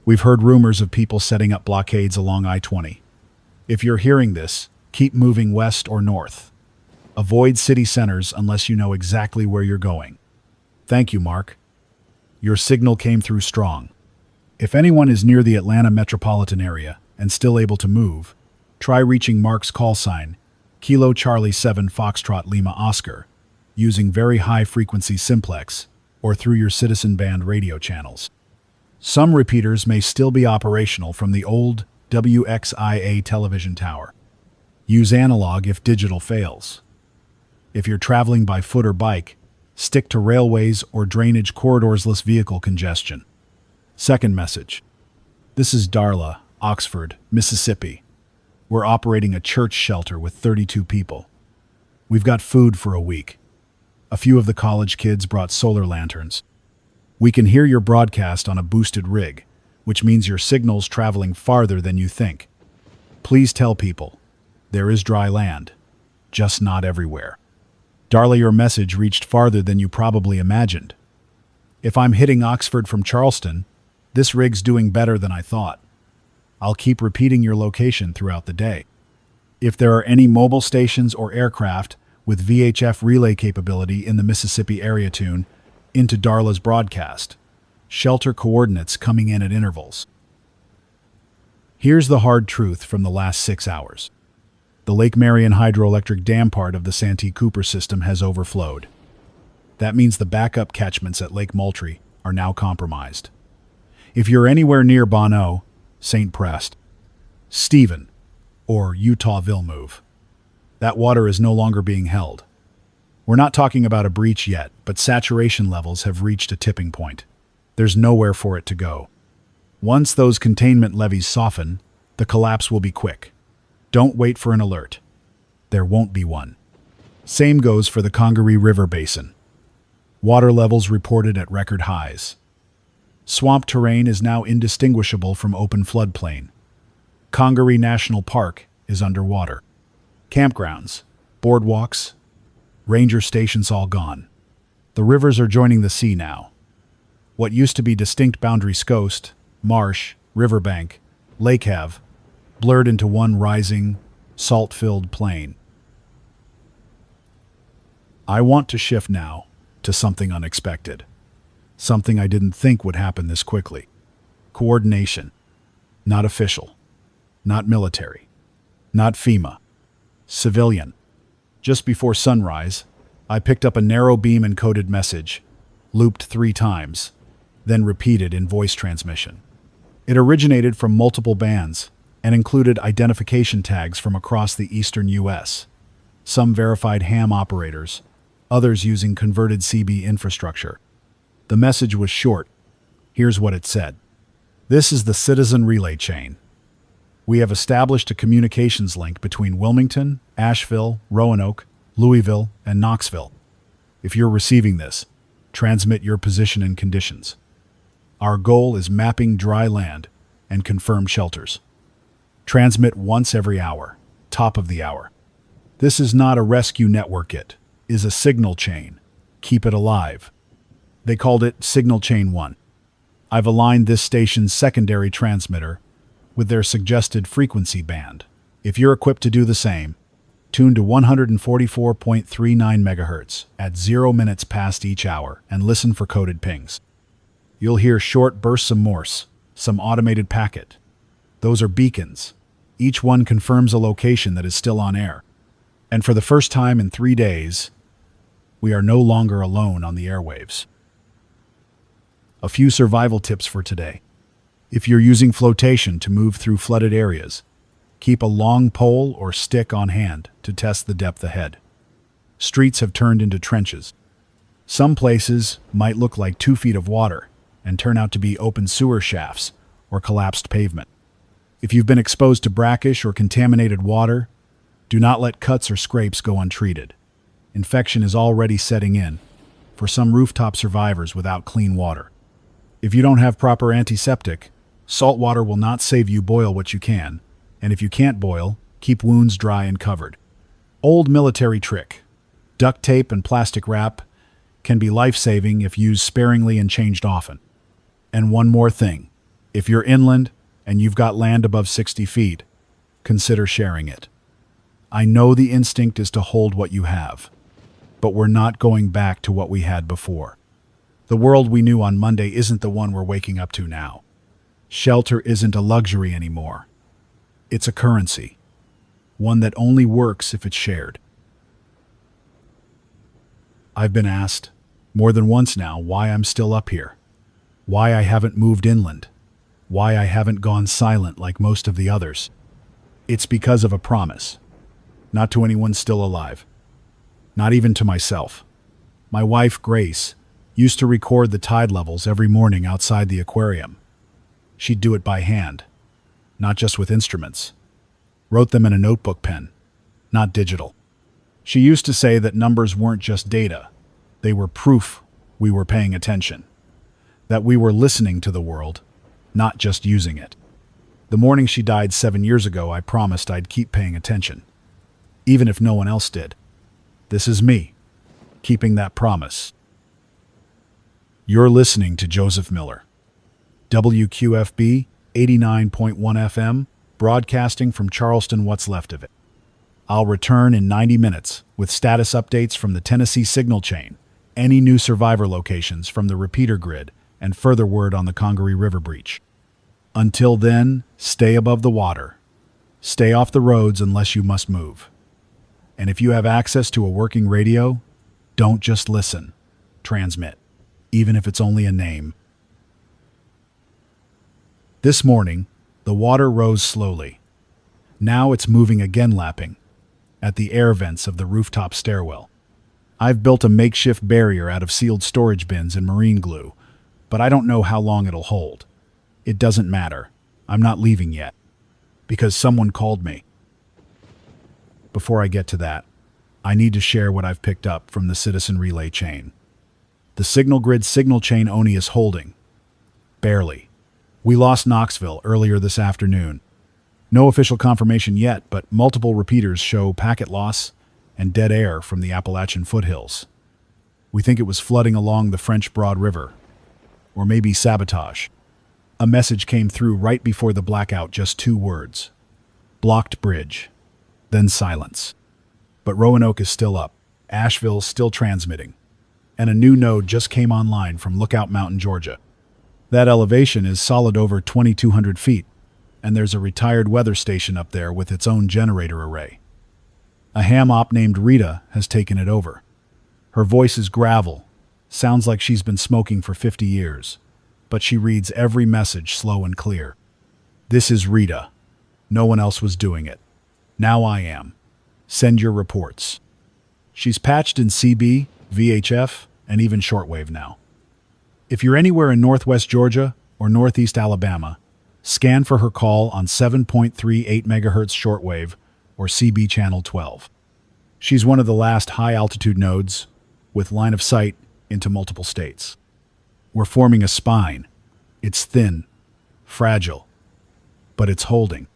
We've heard rumors of people setting up blockades along I-20. If you're hearing this, keep moving west or north. Avoid city centers unless you know exactly where you're going. Thank you, Mark. Your signal came through strong. If anyone is near the Atlanta metropolitan area and still able to move, try reaching Mark's call sign, Kilo Charlie 7 Foxtrot Lima Oscar, using very high-frequency simplex or through your citizen band radio channels. Some repeaters may still be operational from the old WXIA television tower. Use analog if digital fails. If you're traveling by foot or bike, stick to railways or drainage corridorsless vehicle congestion. Second message. This is Darla, Oxford, Mississippi. We're operating a church shelter with 32 people. We've got food for a week. A few of the college kids brought solar lanterns. We can hear your broadcast on a boosted rig, which means your signal's traveling farther than you think. Please tell people, there is dry land, just not everywhere. Darla, your message reached farther than you probably imagined. If I'm hitting Oxford from Charleston, this rig's doing better than I thought. I'll keep repeating your location throughout the day. If there are any mobile stations or aircraft with VHF relay capability in the Mississippi area, tune into Darla's broadcast. Shelter coordinates coming in at intervals. Here's the hard truth from the last 6 hours. The Lake Marion hydroelectric dam part of the Santee Cooper system has overflowed. That means the backup catchments at Lake Moultrie are now compromised. If you're anywhere near Bonneau, St. Prest, Stephen, or Utah-Villemove, that water is no longer being held. We're not talking about a breach yet, but saturation levels have reached a tipping point. There's nowhere for it to go. Once those containment levees soften, the collapse will be quick. Don't wait for an alert. There won't be one. Same goes for the Congaree River Basin. Water levels reported at record highs. Swamp terrain is now indistinguishable from open floodplain. Congaree National Park is underwater. Campgrounds, boardwalks, ranger stations all gone. The rivers are joining the sea now. What used to be distinct boundaries coast, marsh, riverbank, lake have blurred into one rising, salt-filled plain. I want to shift now to something unexpected. Something I didn't think would happen this quickly. Coordination. Not official. Not military. Not FEMA. Civilian. Just before sunrise, I picked up a narrow beam encoded message, looped 3 times, then repeated in voice transmission. It originated from multiple bands and included identification tags from across the eastern U.S., some verified ham operators, others using converted CB infrastructure. The message was short. Here's what it said. This is the Citizen Relay Chain. We have established a communications link between Wilmington, Asheville, Roanoke, Louisville, and Knoxville. If you're receiving this, transmit your position and conditions. Our goal is mapping dry land and confirmed shelters. Transmit once every hour, top of the hour. This is not a rescue network, it is a signal chain. Keep it alive. They called it Signal Chain 1. I've aligned this station's secondary transmitter with their suggested frequency band. If you're equipped to do the same, tune to 144.39 MHz at 0 minutes past each hour and listen for coded pings. You'll hear short bursts of Morse, some automated packet. Those are beacons. Each one confirms a location that is still on air. And for the first time in 3 days, we are no longer alone on the airwaves. A few survival tips for today. If you're using flotation to move through flooded areas, keep a long pole or stick on hand to test the depth ahead. Streets have turned into trenches. Some places might look like 2 feet of water and turn out to be open sewer shafts or collapsed pavement. If you've been exposed to brackish or contaminated water, do not let cuts or scrapes go untreated. Infection is already setting in for some rooftop survivors without clean water. If you don't have proper antiseptic, salt water will not save you. Boil what you can, and if you can't boil, keep wounds dry and covered. Old military trick. Duct tape and plastic wrap can be life-saving if used sparingly and changed often. And one more thing. If you're inland and you've got land above 60 feet, consider sharing it. I know the instinct is to hold what you have, but we're not going back to what we had before. The world we knew on Monday isn't the one we're waking up to now. Shelter isn't a luxury anymore. It's a currency, one that only works if it's shared. I've been asked, more than once now, why I'm still up here, why I haven't moved inland, why I haven't gone silent like most of the others. It's because of a promise, not to anyone still alive, not even to myself. My wife, Grace, used to record the tide levels every morning outside the aquarium. She'd do it by hand, not just with instruments. Wrote them in a notebook pen, not digital. She used to say that numbers weren't just data. They were proof we were paying attention, that we were listening to the world, not just using it. The morning she died 7 years ago, I promised I'd keep paying attention, even if no one else did. This is me, keeping that promise. You're listening to Joseph Miller. WQFB 89.1 FM, broadcasting from Charleston, what's left of it. I'll return in 90 minutes with status updates from the Tennessee signal chain, any new survivor locations from the repeater grid, and further word on the Congaree River breach. Until then, stay above the water. Stay off the roads unless you must move. And if you have access to a working radio, don't just listen. Transmit, even if it's only a name. This morning, the water rose slowly. Now it's moving again, lapping at the air vents of the rooftop stairwell. I've built a makeshift barrier out of sealed storage bins and marine glue, but I don't know how long it'll hold. It doesn't matter. I'm not leaving yet, because someone called me. Before I get to that, I need to share what I've picked up from the Citizen Relay Chain. The signal grid signal chain Oni is holding. Barely. We lost Knoxville earlier this afternoon. No official confirmation yet, but multiple repeaters show packet loss and dead air from the Appalachian foothills. We think it was flooding along the French Broad River, or maybe sabotage. A message came through right before the blackout, just 2 words. Blocked bridge. Then silence. But Roanoke is still up. Asheville's still transmitting. And a new node just came online from Lookout Mountain, Georgia. That elevation is solid over 2,200 feet, and there's a retired weather station up there with its own generator array. A ham op named Rita has taken it over. Her voice is gravel, sounds like she's been smoking for 50 years, but she reads every message slow and clear. This is Rita. No one else was doing it. Now I am. Send your reports. She's patched in CB, VHF, and even shortwave now. If you're anywhere in northwest Georgia or northeast Alabama, scan for her call on 7.38 MHz shortwave or CB channel 12. She's one of the last high-altitude nodes with line of sight into multiple states. We're forming a spine. It's thin, fragile, but it's holding.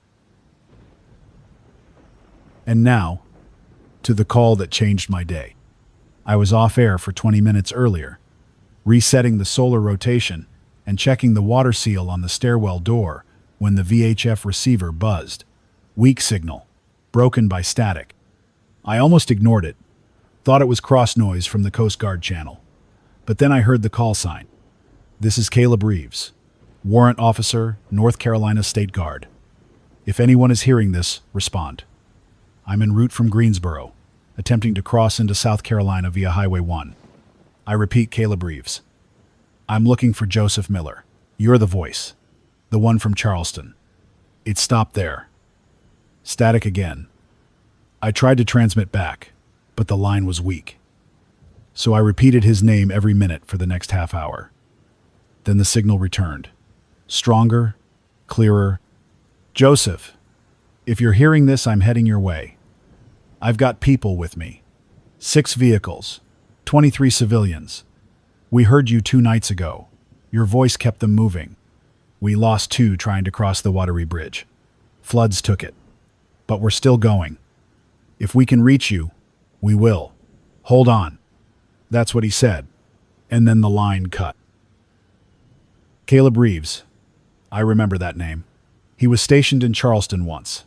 And now, to the call that changed my day. I was off air for 20 minutes earlier, resetting the solar rotation and checking the water seal on the stairwell door when the VHF receiver buzzed. Weak signal, broken by static. I almost ignored it, thought it was cross noise from the Coast Guard channel. But then I heard the call sign. This is Caleb Reeves, Warrant Officer, North Carolina State Guard. If anyone is hearing this, respond. I'm en route from Greensboro, attempting to cross into South Carolina via Highway 1. I repeat, Caleb Reeves. I'm looking for Joseph Miller. You're the voice. The one from Charleston. It stopped there. Static again. I tried to transmit back, but the line was weak. So I repeated his name every minute for the next half hour. Then the signal returned. Stronger, clearer. Joseph, if you're hearing this, I'm heading your way. I've got people with me. 6 vehicles, 23 civilians. We heard you 2 nights ago. Your voice kept them moving. We lost 2 trying to cross the watery bridge. Floods took it. But we're still going. If we can reach you, we will. Hold on. That's what he said. And then the line cut. Caleb Reeves. I remember that name. He was stationed in Charleston once,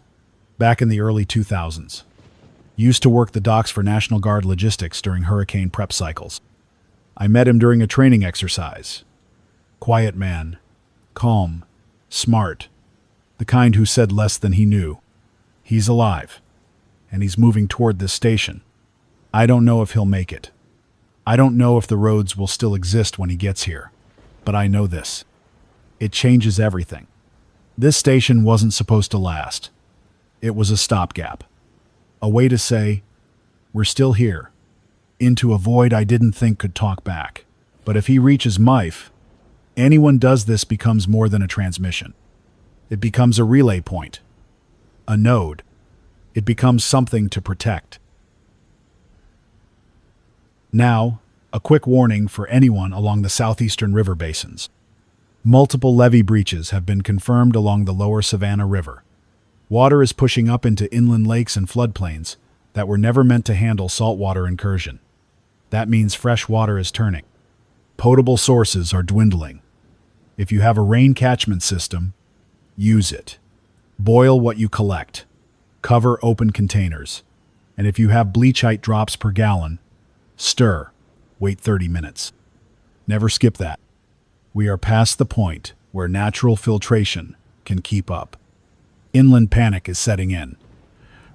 back in the early 2000s. Used to work the docks for National Guard logistics during hurricane prep cycles. I met him during a training exercise. Quiet man, calm, smart, the kind who said less than he knew. He's alive, and he's moving toward this station. I don't know if he'll make it. I don't know if the roads will still exist when he gets here, but I know this. It changes everything. This station wasn't supposed to last. It was a stopgap. A way to say, we're still here, into a void I didn't think could talk back. But if he reaches Mife, anyone does this becomes more than a transmission. It becomes a relay point, a node. It becomes something to protect. Now, a quick warning for anyone along the southeastern river basins. Multiple levee breaches have been confirmed along the lower Savannah River. Water is pushing up into inland lakes and floodplains that were never meant to handle saltwater incursion. That means fresh water is turning. Potable sources are dwindling. If you have a rain catchment system, use it. Boil what you collect. Cover open containers. And if you have bleachite drops per gallon, stir. Wait 30 minutes. Never skip that. We are past the point where natural filtration can keep up. Inland panic is setting in.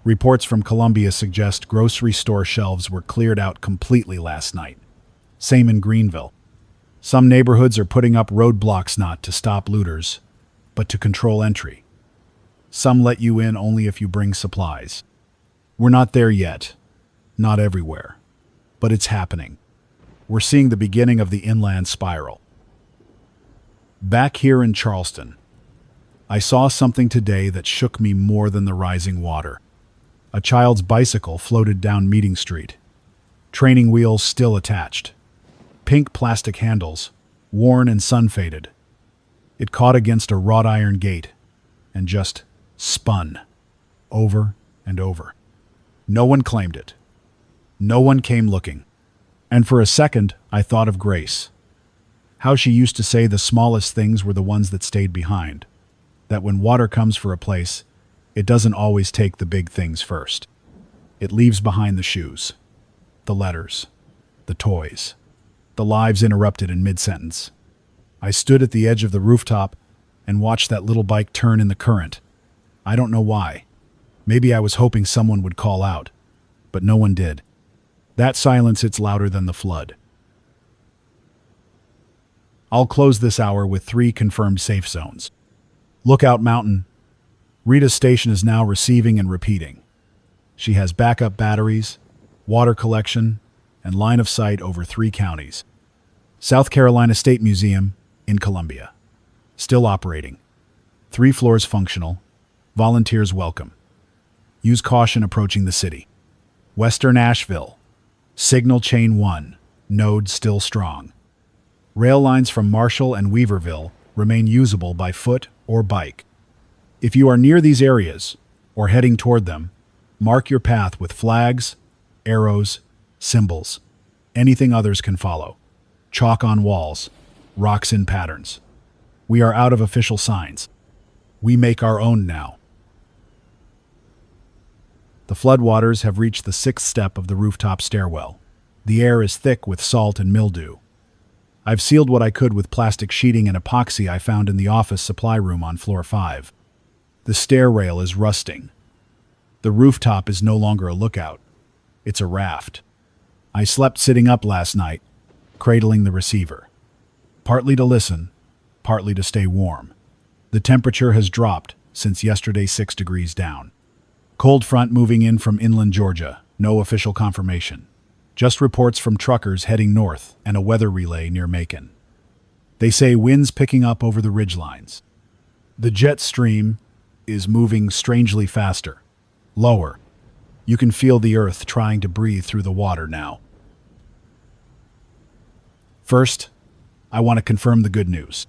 Reports from Columbia suggest grocery store shelves were cleared out completely last night. Same in Greenville. Some neighborhoods are putting up roadblocks not to stop looters, but to control entry. Some let you in only if you bring supplies. We're not there yet. Not everywhere. But it's happening. We're seeing the beginning of the inland spiral. Back here in Charleston, I saw something today that shook me more than the rising water. A child's bicycle floated down Meeting Street. Training wheels still attached. Pink plastic handles, worn and sun-faded. It caught against a wrought iron gate and just spun, over and over. No one claimed it. No one came looking. And for a second, I thought of Grace. How she used to say the smallest things were the ones that stayed behind. That when water comes for a place, it doesn't always take the big things first. It leaves behind the shoes, the letters, the toys, the lives interrupted in mid-sentence. I stood at the edge of the rooftop and watched that little bike turn in the current. I don't know why. Maybe I was hoping someone would call out, but no one did. That silence hits louder than the flood. I'll close this hour with 3 confirmed safe zones. Lookout Mountain. Rita's station is now receiving and repeating. She has backup batteries, water collection, and line of sight over 3 counties. South Carolina State Museum in Columbia. Still operating. 3 floors functional. Volunteers welcome. Use caution approaching the city. Western Asheville. Signal chain 1. Node still strong. Rail lines from Marshall and Weaverville remain usable by foot or bike. If you are near these areas, or heading toward them, mark your path with flags, arrows, symbols, anything others can follow. Chalk on walls, rocks in patterns. We are out of official signs. We make our own now. The floodwaters have reached the 6th step of the rooftop stairwell. The air is thick with salt and mildew. I've sealed what I could with plastic sheeting and epoxy I found in the office supply room on floor 5. The stair rail is rusting. The rooftop is no longer a lookout. It's a raft. I slept sitting up last night, cradling the receiver. Partly to listen, partly to stay warm. The temperature has dropped since yesterday 6 degrees down. Cold front moving in from inland Georgia, no official confirmation. Just reports from truckers heading north and a weather relay near Macon. They say winds picking up over the ridgelines. The jet stream is moving strangely faster, lower. You can feel the earth trying to breathe through the water now. First, I want to confirm the good news.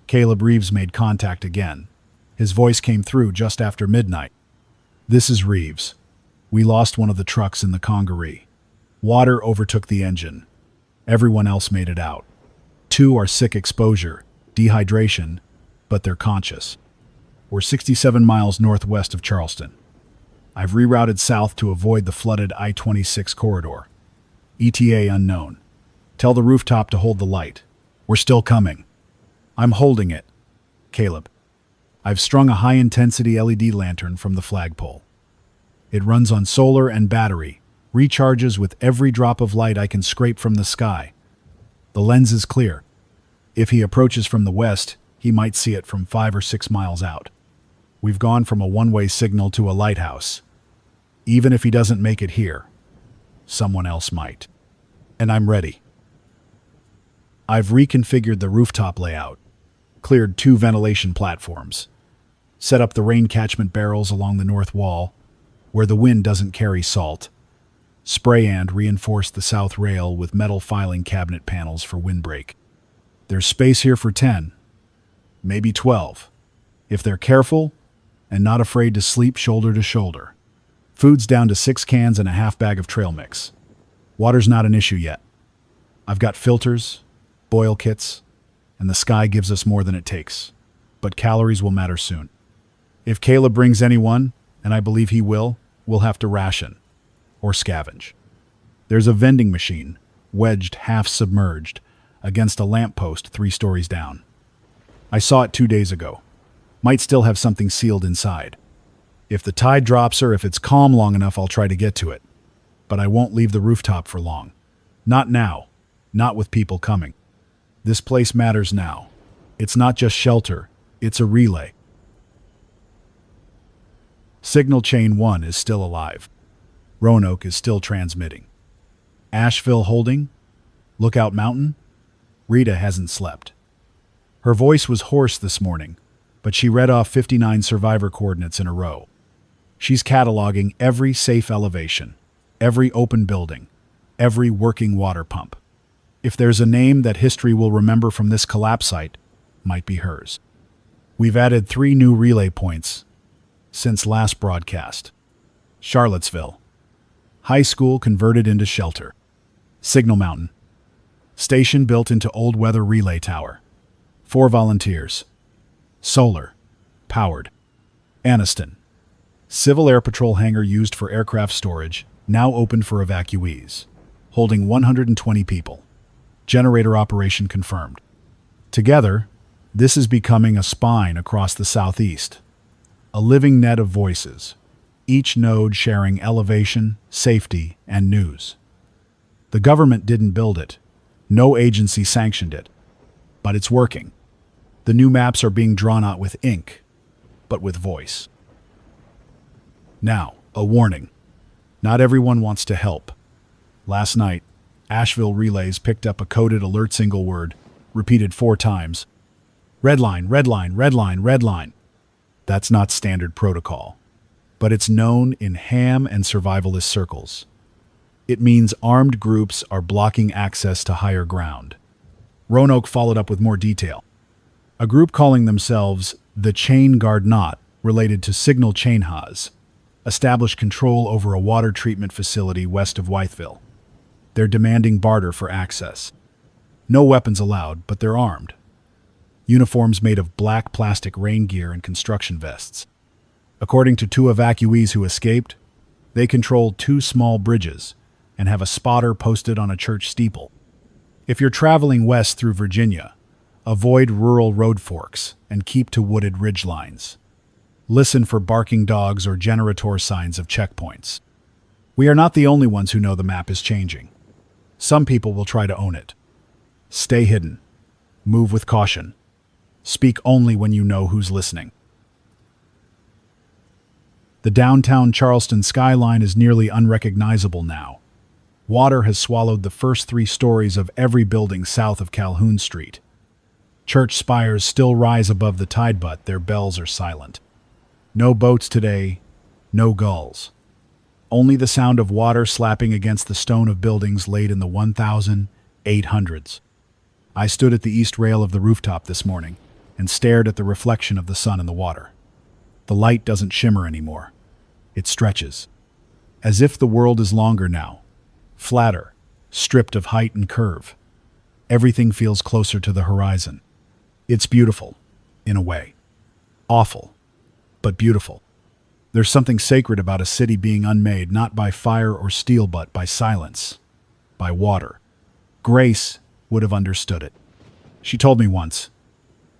Caleb Reeves made contact again. His voice came through just after midnight. This is Reeves. We lost one of the trucks in the Congaree. Water overtook the engine. Everyone else made it out. 2 are sick exposure, dehydration, but they're conscious. We're 67 miles northwest of Charleston. I've rerouted south to avoid the flooded I-26 corridor. ETA unknown. Tell the rooftop to hold the light. We're still coming. I'm holding it. Caleb. I've strung a high-intensity LED lantern from the flagpole. It runs on solar and battery, recharges with every drop of light I can scrape from the sky. The lens is clear. If he approaches from the west, he might see it from 5 or 6 miles out. We've gone from a one-way signal to a lighthouse. Even if he doesn't make it here, someone else might. And I'm ready. I've reconfigured the rooftop layout, cleared 2 ventilation platforms, set up the rain catchment barrels along the north wall, where the wind doesn't carry salt. Spray and reinforced the south rail with metal filing cabinet panels for windbreak. There's space here for 10, maybe 12, if they're careful and not afraid to sleep shoulder to shoulder. Food's down to 6 cans and a half bag of trail mix. Water's not an issue yet. I've got filters, boil kits, and the sky gives us more than it takes. But calories will matter soon. If Caleb brings anyone, and I believe he will, we'll have to ration. Or scavenge. There's a vending machine, wedged half submerged, against a lamppost 3 stories down. I saw it 2 days ago. Might still have something sealed inside. If the tide drops or if it's calm long enough, I'll try to get to it. But I won't leave the rooftop for long. Not now. Not with people coming. This place matters now. It's not just shelter, it's a relay. Signal chain 1 is still alive. Roanoke is still transmitting. Asheville holding? Lookout Mountain? Rita hasn't slept. Her voice was hoarse this morning, but she read off 59 survivor coordinates in a row. She's cataloging every safe elevation, every open building, every working water pump. If there's a name that history will remember from this collapse site, might be hers. We've added 3 new relay points since last broadcast. Charlottesville. High school converted into shelter. Signal Mountain. Station built into old weather relay tower. 4 volunteers. Solar. Powered. Anniston. Civil Air Patrol hangar used for aircraft storage, now open for evacuees. Holding 120 people. Generator operation confirmed. Together, this is becoming a spine across the southeast. A living net of voices, each node sharing elevation, safety, and news. The government didn't build it. No agency sanctioned it. But it's working. The new maps are being drawn out with ink, but with voice. Now, a warning. Not everyone wants to help. Last night, Asheville relays picked up a coded alert single word, repeated 4 times. Red line, red line, red line, red line. That's not standard protocol, but it's known in ham and survivalist circles. It means armed groups are blocking access to higher ground. Roanoke followed up with more detail. A group calling themselves the Chain Guard Knot, related to Signal Chain Haas, established control over a water treatment facility west of Wytheville. They're demanding barter for access. No weapons allowed, but they're armed. Uniforms made of black plastic rain gear and construction vests. According to 2 evacuees who escaped, they control 2 small bridges and have a spotter posted on a church steeple. If you're traveling west through Virginia, avoid rural road forks and keep to wooded ridgelines. Listen for barking dogs or generator signs of checkpoints. We are not the only ones who know the map is changing. Some people will try to own it. Stay hidden. Move with caution. Speak only when you know who's listening. The downtown Charleston skyline is nearly unrecognizable now. Water has swallowed the first 3 stories of every building south of Calhoun Street. Church spires still rise above the tide, but their bells are silent. No boats today, no gulls. Only the sound of water slapping against the stone of buildings laid in the 1800s. I stood at the east rail of the rooftop this morning and stared at the reflection of the sun in the water. The light doesn't shimmer anymore. It stretches. As if the world is longer now, flatter, stripped of height and curve. Everything feels closer to the horizon. It's beautiful, in a way. Awful, but beautiful. There's something sacred about a city being unmade not by fire or steel but by silence, by water. Grace would have understood it. She told me once,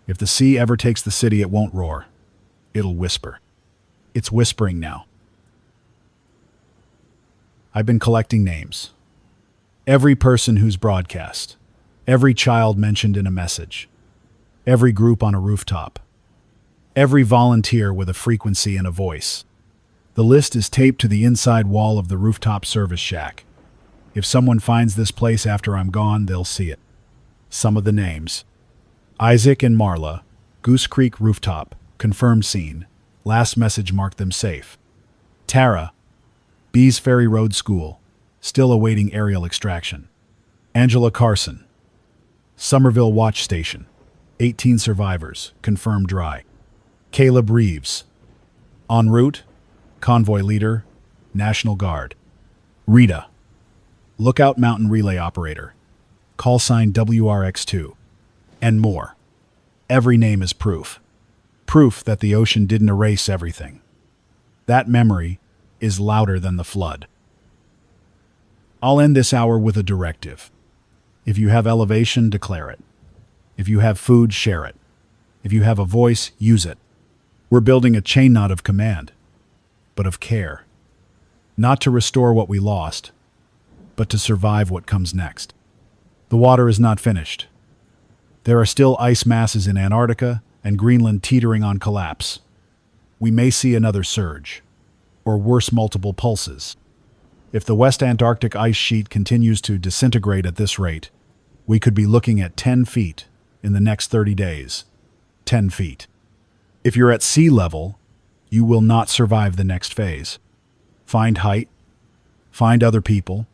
if the sea ever takes the city, it won't roar. It'll whisper. It's whispering now. I've been collecting names. Every person who's broadcast. Every child mentioned in a message. Every group on a rooftop. Every volunteer with a frequency and a voice. The list is taped to the inside wall of the rooftop service shack. If someone finds this place after I'm gone, they'll see it. Some of the names. Isaac and Marla, Goose Creek Rooftop, confirmed scene. Last message marked them safe. Tara, Bees Ferry Road School, still awaiting aerial extraction. Angela Carson, Somerville Watch Station, 18 survivors, confirmed dry. Caleb Reeves, en route, convoy leader, National Guard. Rita, Lookout Mountain Relay Operator, call sign WRX2, and more. Every name is proof. Proof that the ocean didn't erase everything. That memory is louder than the flood. I'll end this hour with a directive. If you have elevation, declare it. If you have food, share it. If you have a voice, use it. We're building a chain knot of command, but of care. Not to restore what we lost, but to survive what comes next. The water is not finished. There are still ice masses in Antarctica and Greenland teetering on collapse. We may see another surge, or worse, multiple pulses. If the West Antarctic ice sheet continues to disintegrate at this rate, we could be looking at 10 feet in the next 30 days. 10 feet. If you're at sea level, you will not survive the next phase. Find height, find other people,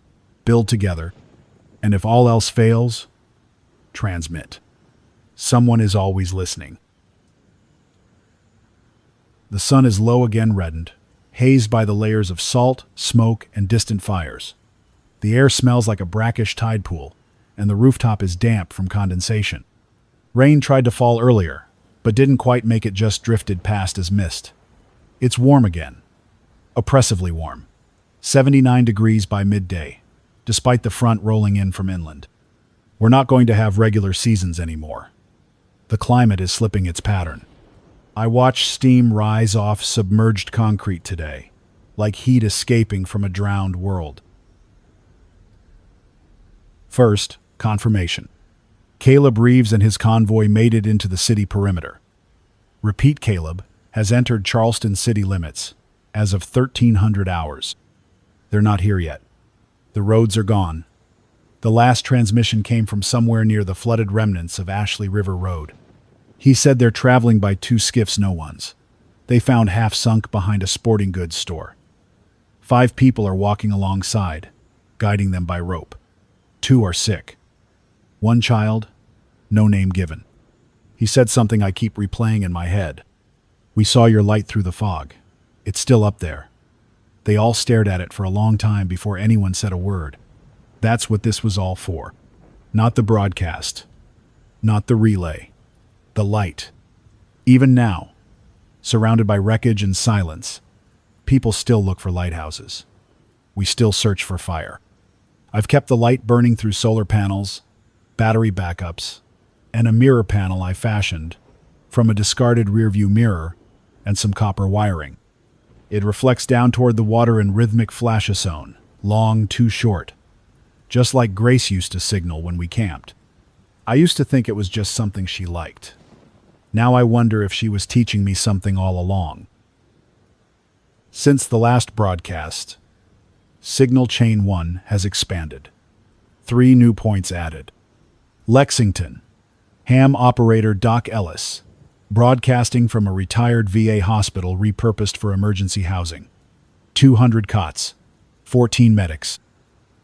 build together, and if all else fails, transmit. Someone is always listening. The sun is low again, reddened, hazed by the layers of salt, smoke, and distant fires. The air smells like a brackish tide pool, and the rooftop is damp from condensation. Rain tried to fall earlier, but didn't quite make it, just drifted past as mist. It's warm again. Oppressively warm. 79 degrees by midday, despite the front rolling in from inland. We're not going to have regular seasons anymore. The climate is slipping its pattern. I watched steam rise off submerged concrete today, like heat escaping from a drowned world. First, confirmation. Caleb Reeves and his convoy made it into the city perimeter. Repeat, Caleb has entered Charleston city limits as of 1300 hours. They're not here yet. The roads are gone. The last transmission came from somewhere near the flooded remnants of Ashley River Road. He said they're traveling by 2 skiffs, no ones. They found half sunk behind a sporting goods store. 5 people are walking alongside, guiding them by rope. 2 are sick. 1 child, no name given. He said something I keep replaying in my head. We saw your light through the fog. It's still up there. They all stared at it for a long time before anyone said a word. That's what this was all for. Not the broadcast. Not the relay. The light. Even now, surrounded by wreckage and silence, people still look for lighthouses. We still search for fire. I've kept the light burning through solar panels, battery backups, and a mirror panel I fashioned from a discarded rearview mirror and some copper wiring. It reflects down toward the water in rhythmic flashes-zone, long, too short, just like Grace used to signal when we camped. I used to think it was just something she liked. Now I wonder if she was teaching me something all along. Since the last broadcast, Signal Chain 1 has expanded. 3 new points added. Lexington, ham operator Doc Ellis, broadcasting from a retired VA hospital repurposed for emergency housing. 200 cots, 14 medics.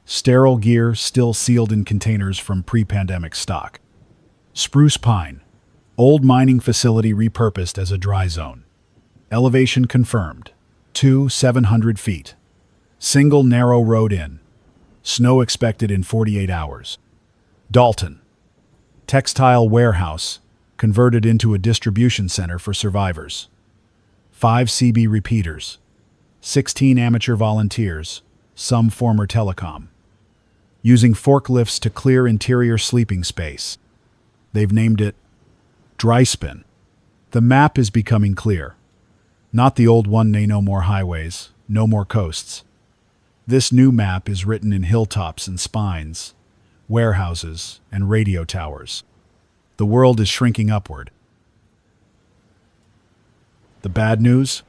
Sterile gear still sealed in containers from pre-pandemic stock. Spruce Pine, old mining facility repurposed as a dry zone. Elevation confirmed, 700 feet. Single narrow road in. Snow expected in 48 hours. Dalton, textile warehouse, converted into a distribution center for survivors. 5 CB repeaters. 16 amateur volunteers, some former telecom. Using forklifts to clear interior sleeping space. They've named it Dry Spin. The map is becoming clear. Not the old one, nay, no more highways, no more coasts. This new map is written in hilltops and spines, warehouses and radio towers. The world is shrinking upward. The bad news?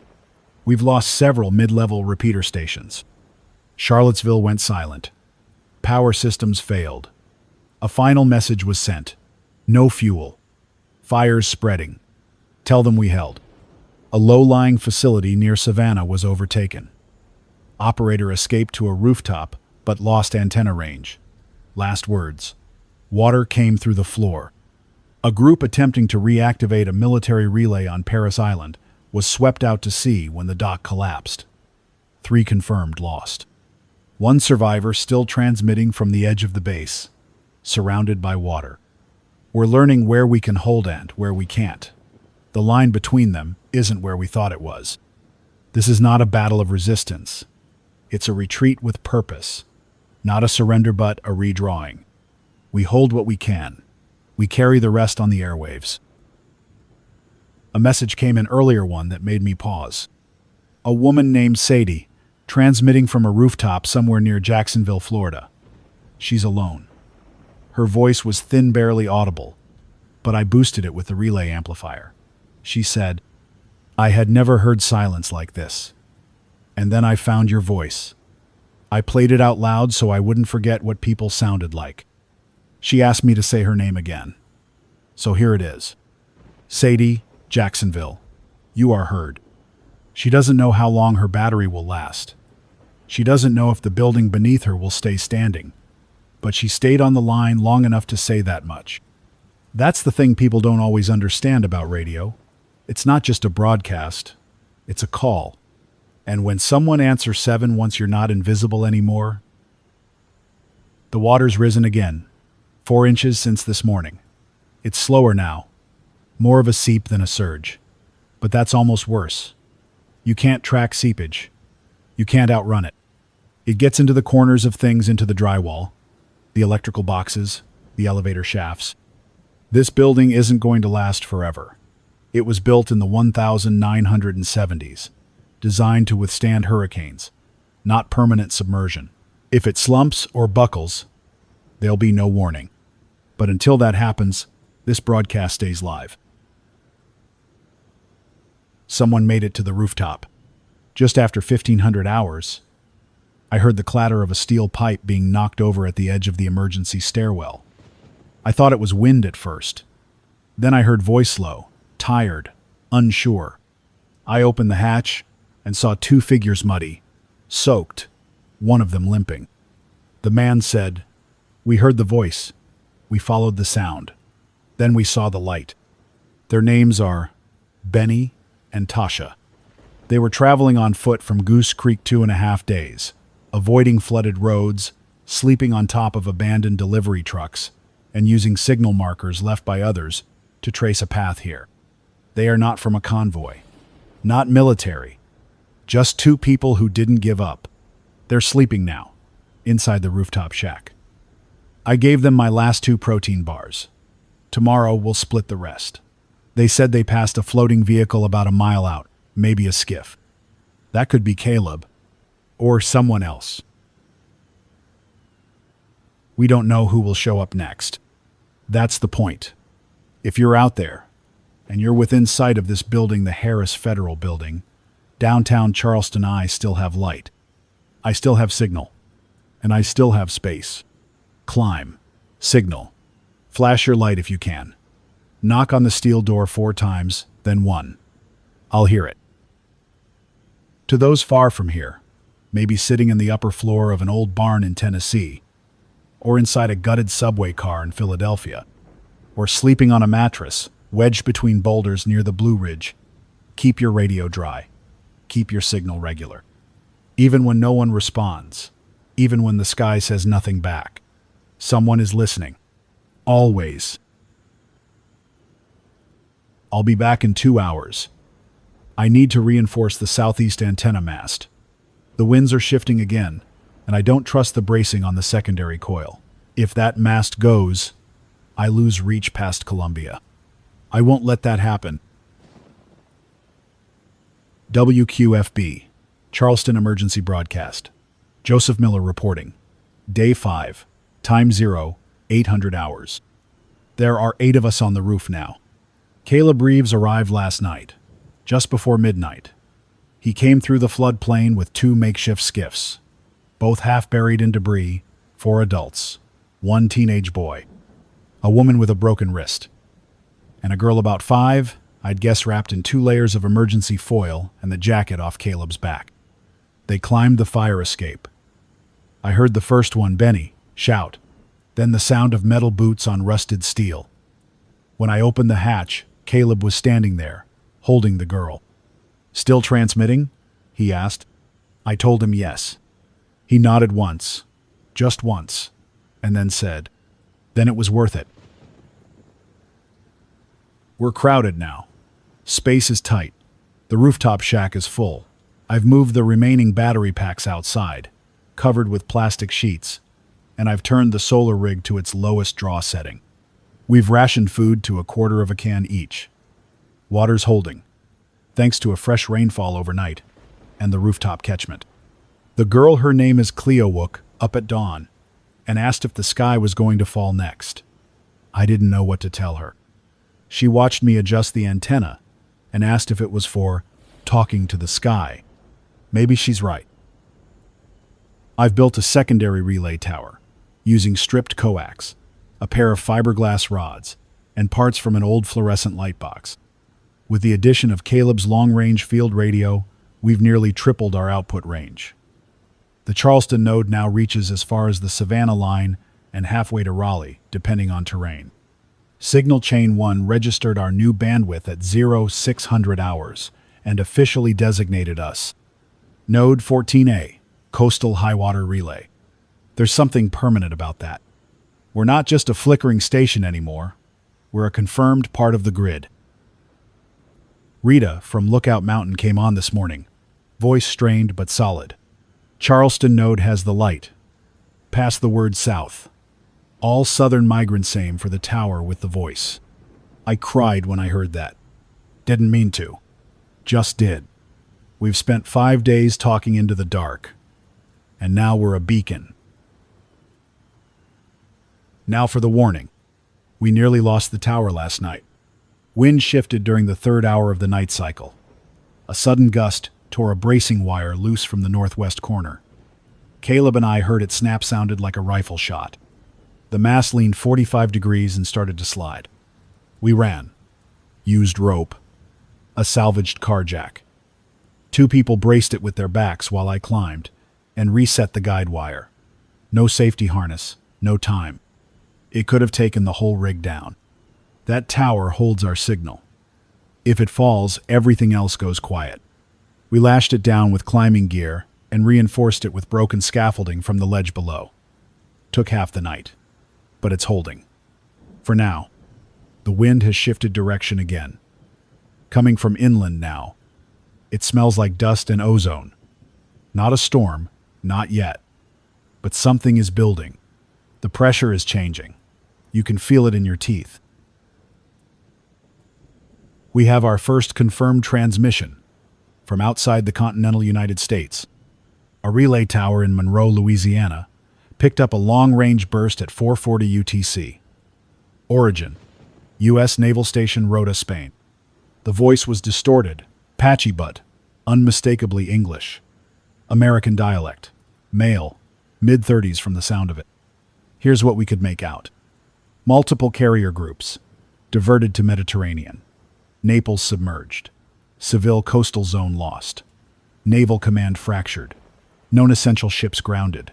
We've lost several mid-level repeater stations. Charlottesville went silent. Power systems failed. A final message was sent. No fuel. Fires spreading. Tell them we held. A low-lying facility near Savannah was overtaken. Operator escaped to a rooftop, but lost antenna range. Last words. Water came through the floor. A group attempting to reactivate a military relay on Paris Island was swept out to sea when the dock collapsed. 3 confirmed lost. 1 survivor still transmitting from the edge of the base, surrounded by water. We're learning where we can hold and where we can't. The line between them isn't where we thought it was. This is not a battle of resistance. It's a retreat with purpose. Not a surrender, but a redrawing. We hold what we can. We carry the rest on the airwaves. A message came in earlier, one that made me pause. A woman named Sadie, transmitting from a rooftop somewhere near Jacksonville, Florida. She's alone. Her voice was thin, barely audible, but I boosted it with the relay amplifier. She said, "I had never heard silence like this. And then I found your voice. I played it out loud so I wouldn't forget what people sounded like." She asked me to say her name again. So here it is. Sadie, Jacksonville. You are heard. She doesn't know how long her battery will last. She doesn't know if the building beneath her will stay standing. But she stayed on the line long enough to say that much. That's the thing people don't always understand about radio. It's not just a broadcast. It's a call. And when someone answers 7 once you're not invisible anymore, the water's risen again, 4 inches since this morning. It's slower now, more of a seep than a surge. But that's almost worse. You can't track seepage. You can't outrun it. It gets into the corners of things, into the drywall, the electrical boxes, the elevator shafts. This building isn't going to last forever. It was built in the 1970s, designed to withstand hurricanes, not permanent submersion. If it slumps or buckles, there'll be no warning. But until that happens, this broadcast stays live. Someone made it to the rooftop. Just after 1,500 hours, I heard the clatter of a steel pipe being knocked over at the edge of the emergency stairwell. I thought it was wind at first. Then I heard voice low, tired, unsure. I opened the hatch and saw 2 figures muddy, soaked, one of them limping. The man said, "We heard the voice. We followed the sound. Then we saw the light." Their names are Benny and Tasha. They were traveling on foot from Goose Creek 2.5 days, avoiding flooded roads, sleeping on top of abandoned delivery trucks, and using signal markers left by others to trace a path here. They are not from a convoy, not military, just 2 people who didn't give up. They're sleeping now, inside the rooftop shack. I gave them my last 2 protein bars. Tomorrow we'll split the rest. They said they passed a floating vehicle about a mile out, maybe a skiff. That could be Caleb, or someone else. We don't know who will show up next. That's the point. If you're out there, and you're within sight of this building, the Harris Federal Building, downtown Charleston, I still have light. I still have signal. And I still have space. Climb. Signal. Flash your light if you can. Knock on the steel door 4 times, then 1. I'll hear it. To those far from here, maybe sitting in the upper floor of an old barn in Tennessee, or inside a gutted subway car in Philadelphia, or sleeping on a mattress wedged between boulders near the Blue Ridge, keep your radio dry. Keep your signal regular. Even when no one responds, even when the sky says nothing back, someone is listening. Always. I'll be back in 2 hours. I need to reinforce the southeast antenna mast. The winds are shifting again, and I don't trust the bracing on the secondary coil. If that mast goes, I lose reach past Columbia. I won't let that happen. WQFB, Charleston Emergency Broadcast. Joseph Miller reporting. Day 5, time 0, 800 hours. There are 8 of us on the roof now. Caleb Reeves arrived last night, just before midnight. He came through the floodplain with 2 makeshift skiffs, both half buried in debris, 4 adults, 1 teenage boy, a woman with a broken wrist, and a girl about 5, I'd guess wrapped in 2 layers of emergency foil and the jacket off Caleb's back. They climbed the fire escape. I heard the first one, Benny, shout, then the sound of metal boots on rusted steel. When I opened the hatch, Caleb was standing there, holding the girl. "Still transmitting?" he asked. I told him yes. He nodded once, just once, and then said, "Then it was worth it." We're crowded now. Space is tight. The rooftop shack is full. I've moved the remaining battery packs outside, covered with plastic sheets, and I've turned the solar rig to its lowest draw setting. We've rationed food to 1/4 of a can each. Water's holding, thanks to a fresh rainfall overnight and the rooftop catchment. The girl, her name is Cleo, woke up at dawn and asked if the sky was going to fall next. I didn't know what to tell her. She watched me adjust the antenna and asked if it was for talking to the sky. Maybe she's right. I've built a secondary relay tower using stripped coax, a pair of fiberglass rods, and parts from an old fluorescent light box. With the addition of Caleb's long-range field radio, we've nearly tripled our output range. The Charleston node now reaches as far as the Savannah line and halfway to Raleigh, depending on terrain. Signal Chain 1 registered our new bandwidth at 0600 hours and officially designated us Node 14A, Coastal High Water Relay. There's something permanent about that. We're not just a flickering station anymore. We're a confirmed part of the grid. Rita from Lookout Mountain came on this morning, voice strained but solid. Charleston node has the light. Pass the word south. All southern migrants same for the tower with the voice. I cried when I heard that. Didn't mean to. Just did. We've spent 5 days talking into the dark. And now we're a beacon. Now for the warning. We nearly lost the tower last night. Wind shifted during the 3rd hour of the night cycle. A sudden gust tore a bracing wire loose from the northwest corner. Caleb and I heard it snap, sounded like a rifle shot. The mast leaned 45 degrees and started to slide. We ran. Used rope. A salvaged car jack. 2 people braced it with their backs while I climbed and reset the guide wire. No safety harness, no time. It could have taken the whole rig down. That tower holds our signal. If it falls, everything else goes quiet. We lashed it down with climbing gear and reinforced it with broken scaffolding from the ledge below. Took half the night, but it's holding. For now. The wind has shifted direction again. Coming from inland now. It smells like dust and ozone. Not a storm, not yet. But something is building. The pressure is changing. You can feel it in your teeth. We have our first confirmed transmission from outside the continental United States. A relay tower in Monroe, Louisiana, picked up a long-range burst at 4:40 UTC. Origin: U.S. Naval Station, Rota, Spain. The voice was distorted, patchy but unmistakably English. American dialect. Male. Mid-30s from the sound of it. Here's what we could make out. Multiple carrier groups. Diverted to Mediterranean. Naples submerged. Seville coastal zone lost. Naval command fractured. Known essential ships grounded.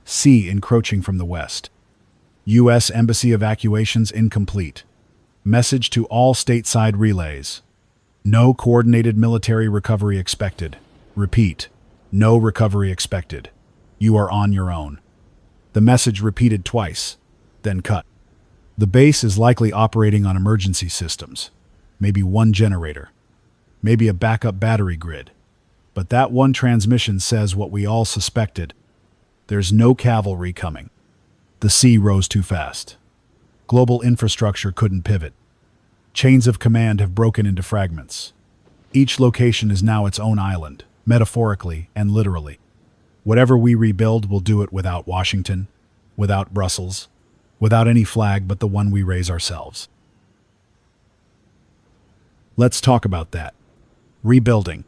Sea encroaching from the west. U.S. Embassy evacuations incomplete. Message to all stateside relays. No coordinated military recovery expected. Repeat. No recovery expected. You are on your own. The message repeated twice, then cut. The base is likely operating on emergency systems. Maybe one generator. Maybe a backup battery grid. But that one transmission says what we all suspected. There's no cavalry coming. The sea rose too fast. Global infrastructure couldn't pivot. Chains of command have broken into fragments. Each location is now its own island, metaphorically and literally. Whatever we rebuild, we'll do it without Washington, without Brussels, without any flag but the one we raise ourselves. Let's talk about that. Rebuilding.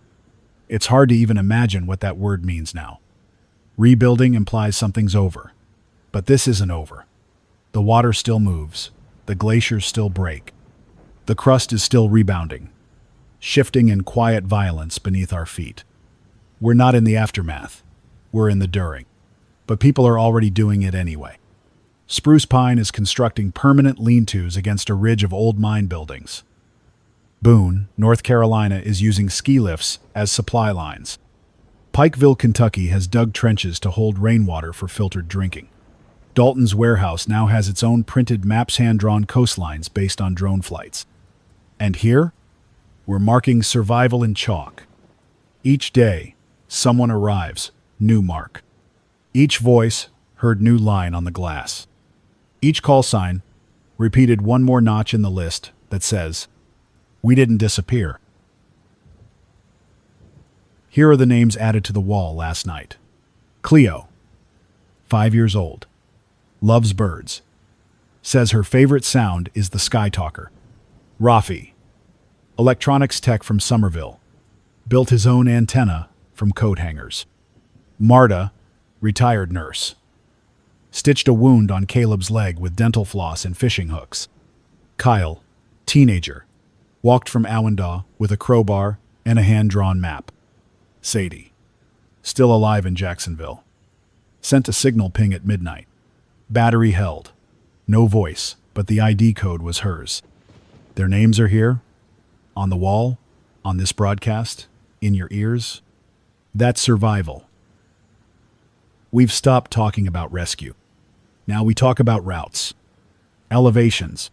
It's hard to even imagine what that word means now. Rebuilding implies something's over. But this isn't over. The water still moves. The glaciers still break. The crust is still rebounding, shifting in quiet violence beneath our feet. We're not in the aftermath. We're in the during. But people are already doing it anyway. Spruce Pine is constructing permanent lean-tos against a ridge of old mine buildings. Boone, North Carolina, is using ski lifts as supply lines. Pikeville, Kentucky, has dug trenches to hold rainwater for filtered drinking. Dalton's warehouse now has its own printed maps, hand-drawn coastlines based on drone flights. And here, we're marking survival in chalk. Each day, someone arrives, new mark. Each voice heard new line on the glass. Each call sign repeated one more notch in the list that says, "We didn't disappear." Here are the names added to the wall last night. Cleo, 5 years old, loves birds, says her favorite sound is the sky talker. Rafi, electronics tech from Somerville, built his own antenna from coat hangers. Marta, retired nurse, stitched a wound on Caleb's leg with dental floss and fishing hooks. Kyle, teenager, walked from Awendaw with a crowbar and a hand-drawn map. Sadie, still alive in Jacksonville, sent a signal ping at midnight. Battery held. No voice, but the ID code was hers. Their names are here, on the wall, on this broadcast, in your ears. That's survival. We've stopped talking about rescue. Now we talk about routes, elevations,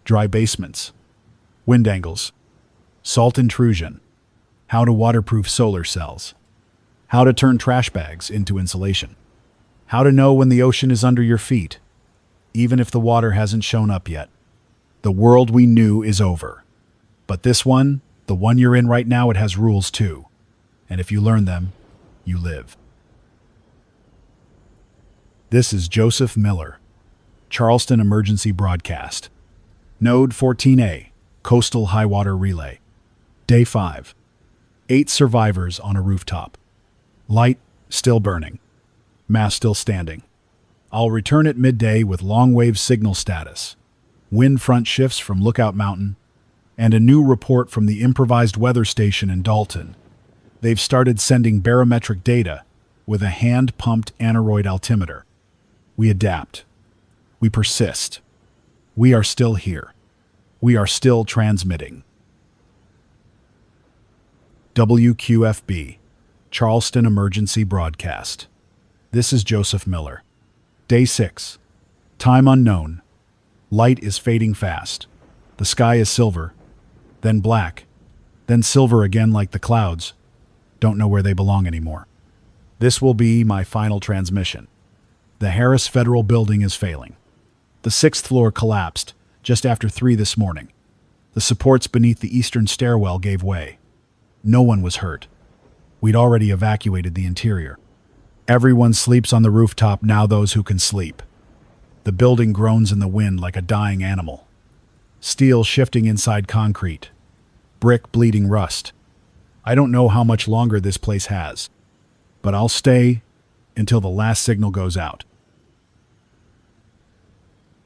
dry basements, wind angles, salt intrusion, how to waterproof solar cells, how to turn trash bags into insulation, how to know when the ocean is under your feet, even if the water hasn't shown up yet. The world we knew is over. But this one, the one you're in right now, it has rules too. And if you learn them, you live. This is Joseph Miller, Charleston Emergency Broadcast. Node 14A, Coastal High Water Relay. Day 5. 8 survivors on a rooftop. Light still burning. Mast still standing. I'll return at midday with long-wave signal status, wind front shifts from Lookout Mountain, and a new report from the improvised weather station in Dalton. They've started sending barometric data with a hand-pumped aneroid altimeter. We adapt. We persist. We are still here. We are still transmitting. WQFB, Charleston Emergency Broadcast. This is Joseph Miller. Day 6. Time unknown. Light is fading fast. The sky is silver, then black, then silver again like the clouds. Don't know where they belong anymore. This will be my final transmission. The Harris Federal Building is failing. The 6th floor collapsed just after 3 this morning. The supports beneath the eastern stairwell gave way. No one was hurt. We'd already evacuated the interior. Everyone sleeps on the rooftop now, those who can sleep. The building groans in the wind like a dying animal. Steel shifting inside concrete. Brick bleeding rust. I don't know how much longer this place has, but I'll stay until the last signal goes out.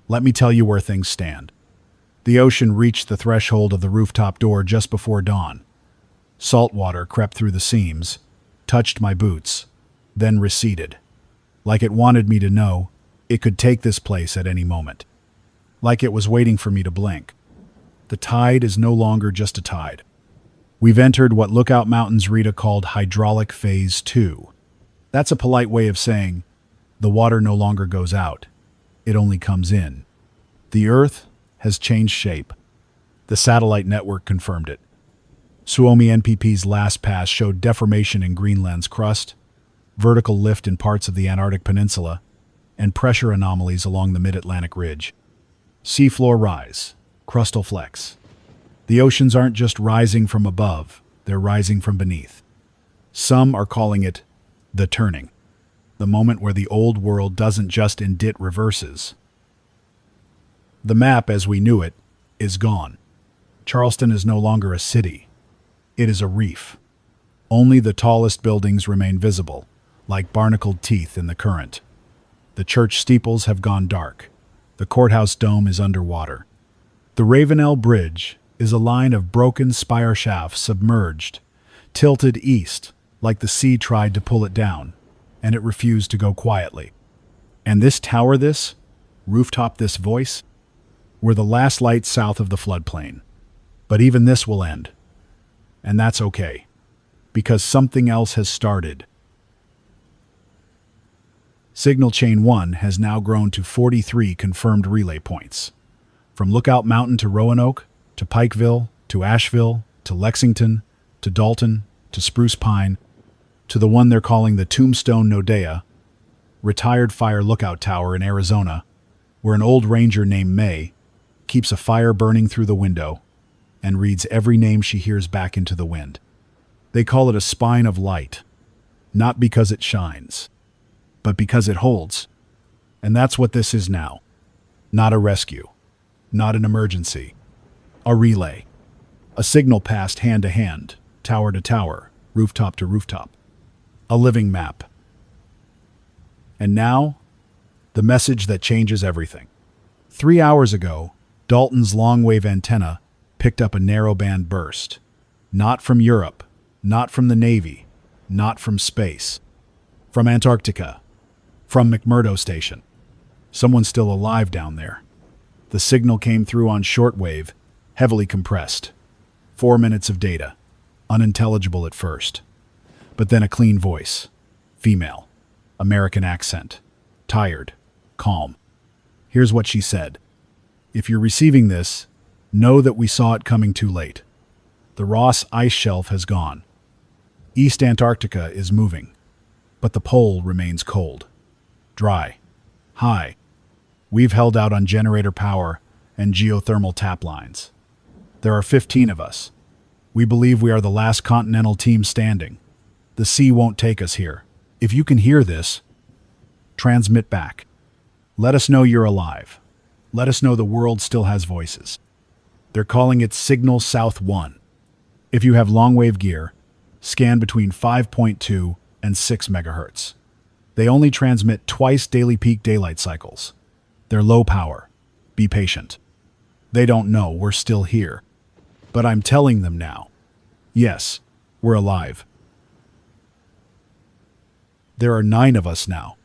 Let me tell you where things stand. The ocean reached the threshold of the rooftop door just before dawn. Salt water crept through the seams, touched my boots, then receded. Like it wanted me to know it could take this place at any moment. Like it was waiting for me to blink. The tide is no longer just a tide. We've entered what Lookout Mountain's Rita called hydraulic phase 2. That's a polite way of saying the water no longer goes out. It only comes in. The Earth has changed shape. The satellite network confirmed it. Suomi NPP's last pass showed deformation in Greenland's crust, vertical lift in parts of the Antarctic Peninsula, and pressure anomalies along the mid-Atlantic ridge. Seafloor rise, crustal flex. The oceans aren't just rising from above, they're rising from beneath. Some are calling it the turning, the moment where the old world doesn't just end, it reverses. The map as we knew it is gone. Charleston is no longer a city. It is a reef. Only the tallest buildings remain visible, like barnacled teeth in the current. The church steeples have gone dark. The courthouse dome is underwater. The Ravenel Bridge is a line of broken spire shafts submerged, tilted east, like the sea tried to pull it down, and it refused to go quietly. And this tower, this rooftop, this voice, were the last lights south of the floodplain. But even this will end. And that's okay, because something else has started. Signal Chain 1 has now grown to 43 confirmed relay points. From Lookout Mountain to Roanoke, to Pikeville, to Asheville, to Lexington, to Dalton, to Spruce Pine, to the one they're calling the Tombstone Nodea, retired fire lookout tower in Arizona, where an old ranger named May keeps a fire burning through the window and reads every name she hears back into the wind. They call it a spine of light, not because it shines, but because it holds. And that's what this is now. Not a rescue, not an emergency, a relay, a signal passed hand to hand, tower to tower, rooftop to rooftop, a living map. And now, the message that changes everything. 3 hours ago, Dalton's long-wave antenna picked up a narrowband burst. Not from Europe, not from the Navy, not from space. From Antarctica, from McMurdo Station. Someone's still alive down there. The signal came through on shortwave, heavily compressed. 4 minutes of data, unintelligible at first. But then a clean voice. Female. American accent. Tired. Calm. Here's what she said. If you're receiving this, know that we saw it coming too late. The Ross ice shelf has gone. East Antarctica is moving, but the pole remains cold. Dry. High. We've held out on generator power and geothermal tap lines. There are 15 of us. We believe we are the last continental team standing. The sea won't take us here. If you can hear this, transmit back. Let us know you're alive. Let us know the world still has voices. They're calling it Signal South 1. If you have long-wave gear, scan between 5.2 and 6 megahertz. They only transmit twice daily peak daylight cycles. They're low power. Be patient. They don't know we're still here. But I'm telling them now. Yes, we're alive. There are 9 of us now.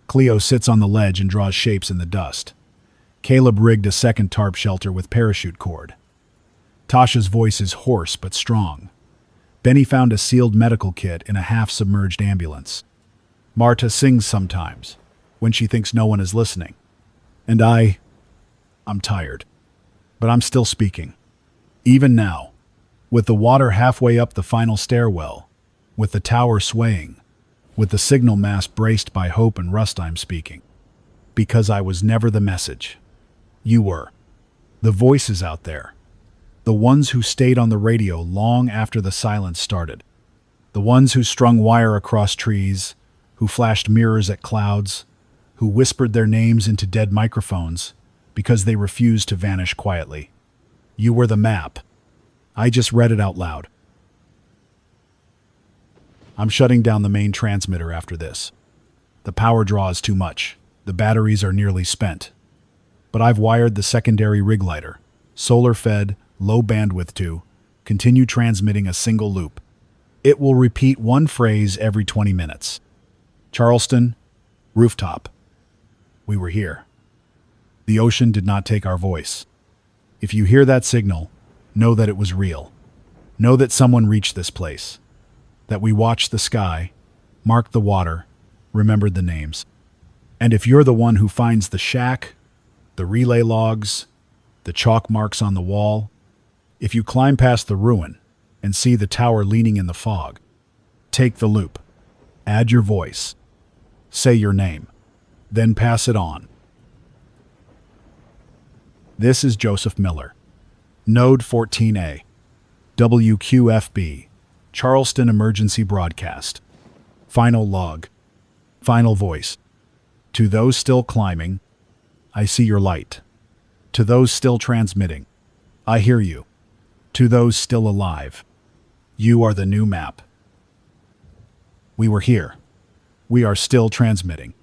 Cleo sits on the ledge and draws shapes in the dust. Caleb rigged a second tarp shelter with parachute cord. Tasha's voice is hoarse but strong. Benny found a sealed medical kit in a half-submerged ambulance. Marta sings sometimes, when she thinks no one is listening. And I'm tired. But I'm still speaking. Even now, with the water halfway up the final stairwell, with the tower swaying, with the signal mast braced by hope and rust, I'm speaking. Because I was never the message. You were. The voices out there. The ones who stayed on the radio long after the silence started. The ones who strung wire across trees, who flashed mirrors at clouds, who whispered their names into dead microphones because they refused to vanish quietly. You were the map. I just read it out loud. I'm shutting down the main transmitter after this. The power draw is too much. The batteries are nearly spent. But I've wired the secondary rig lighter, solar-fed, low bandwidth to continue transmitting a single loop. It will repeat one phrase every 20 minutes. Charleston, rooftop. We were here. The ocean did not take our voice. If you hear that signal, know that it was real. Know that someone reached this place. That we watched the sky, marked the water, remembered the names. And if you're the one who finds the shack, the relay logs, the chalk marks on the wall, if you climb past the ruin and see the tower leaning in the fog, take the loop, add your voice, say your name, then pass it on. This is Joseph Miller, Node 14A, WQFB, Charleston Emergency Broadcast. Final log. Final voice. To those still climbing, I see your light. To those still transmitting, I hear you. To those still alive, you are the new map. We were here. We are still transmitting.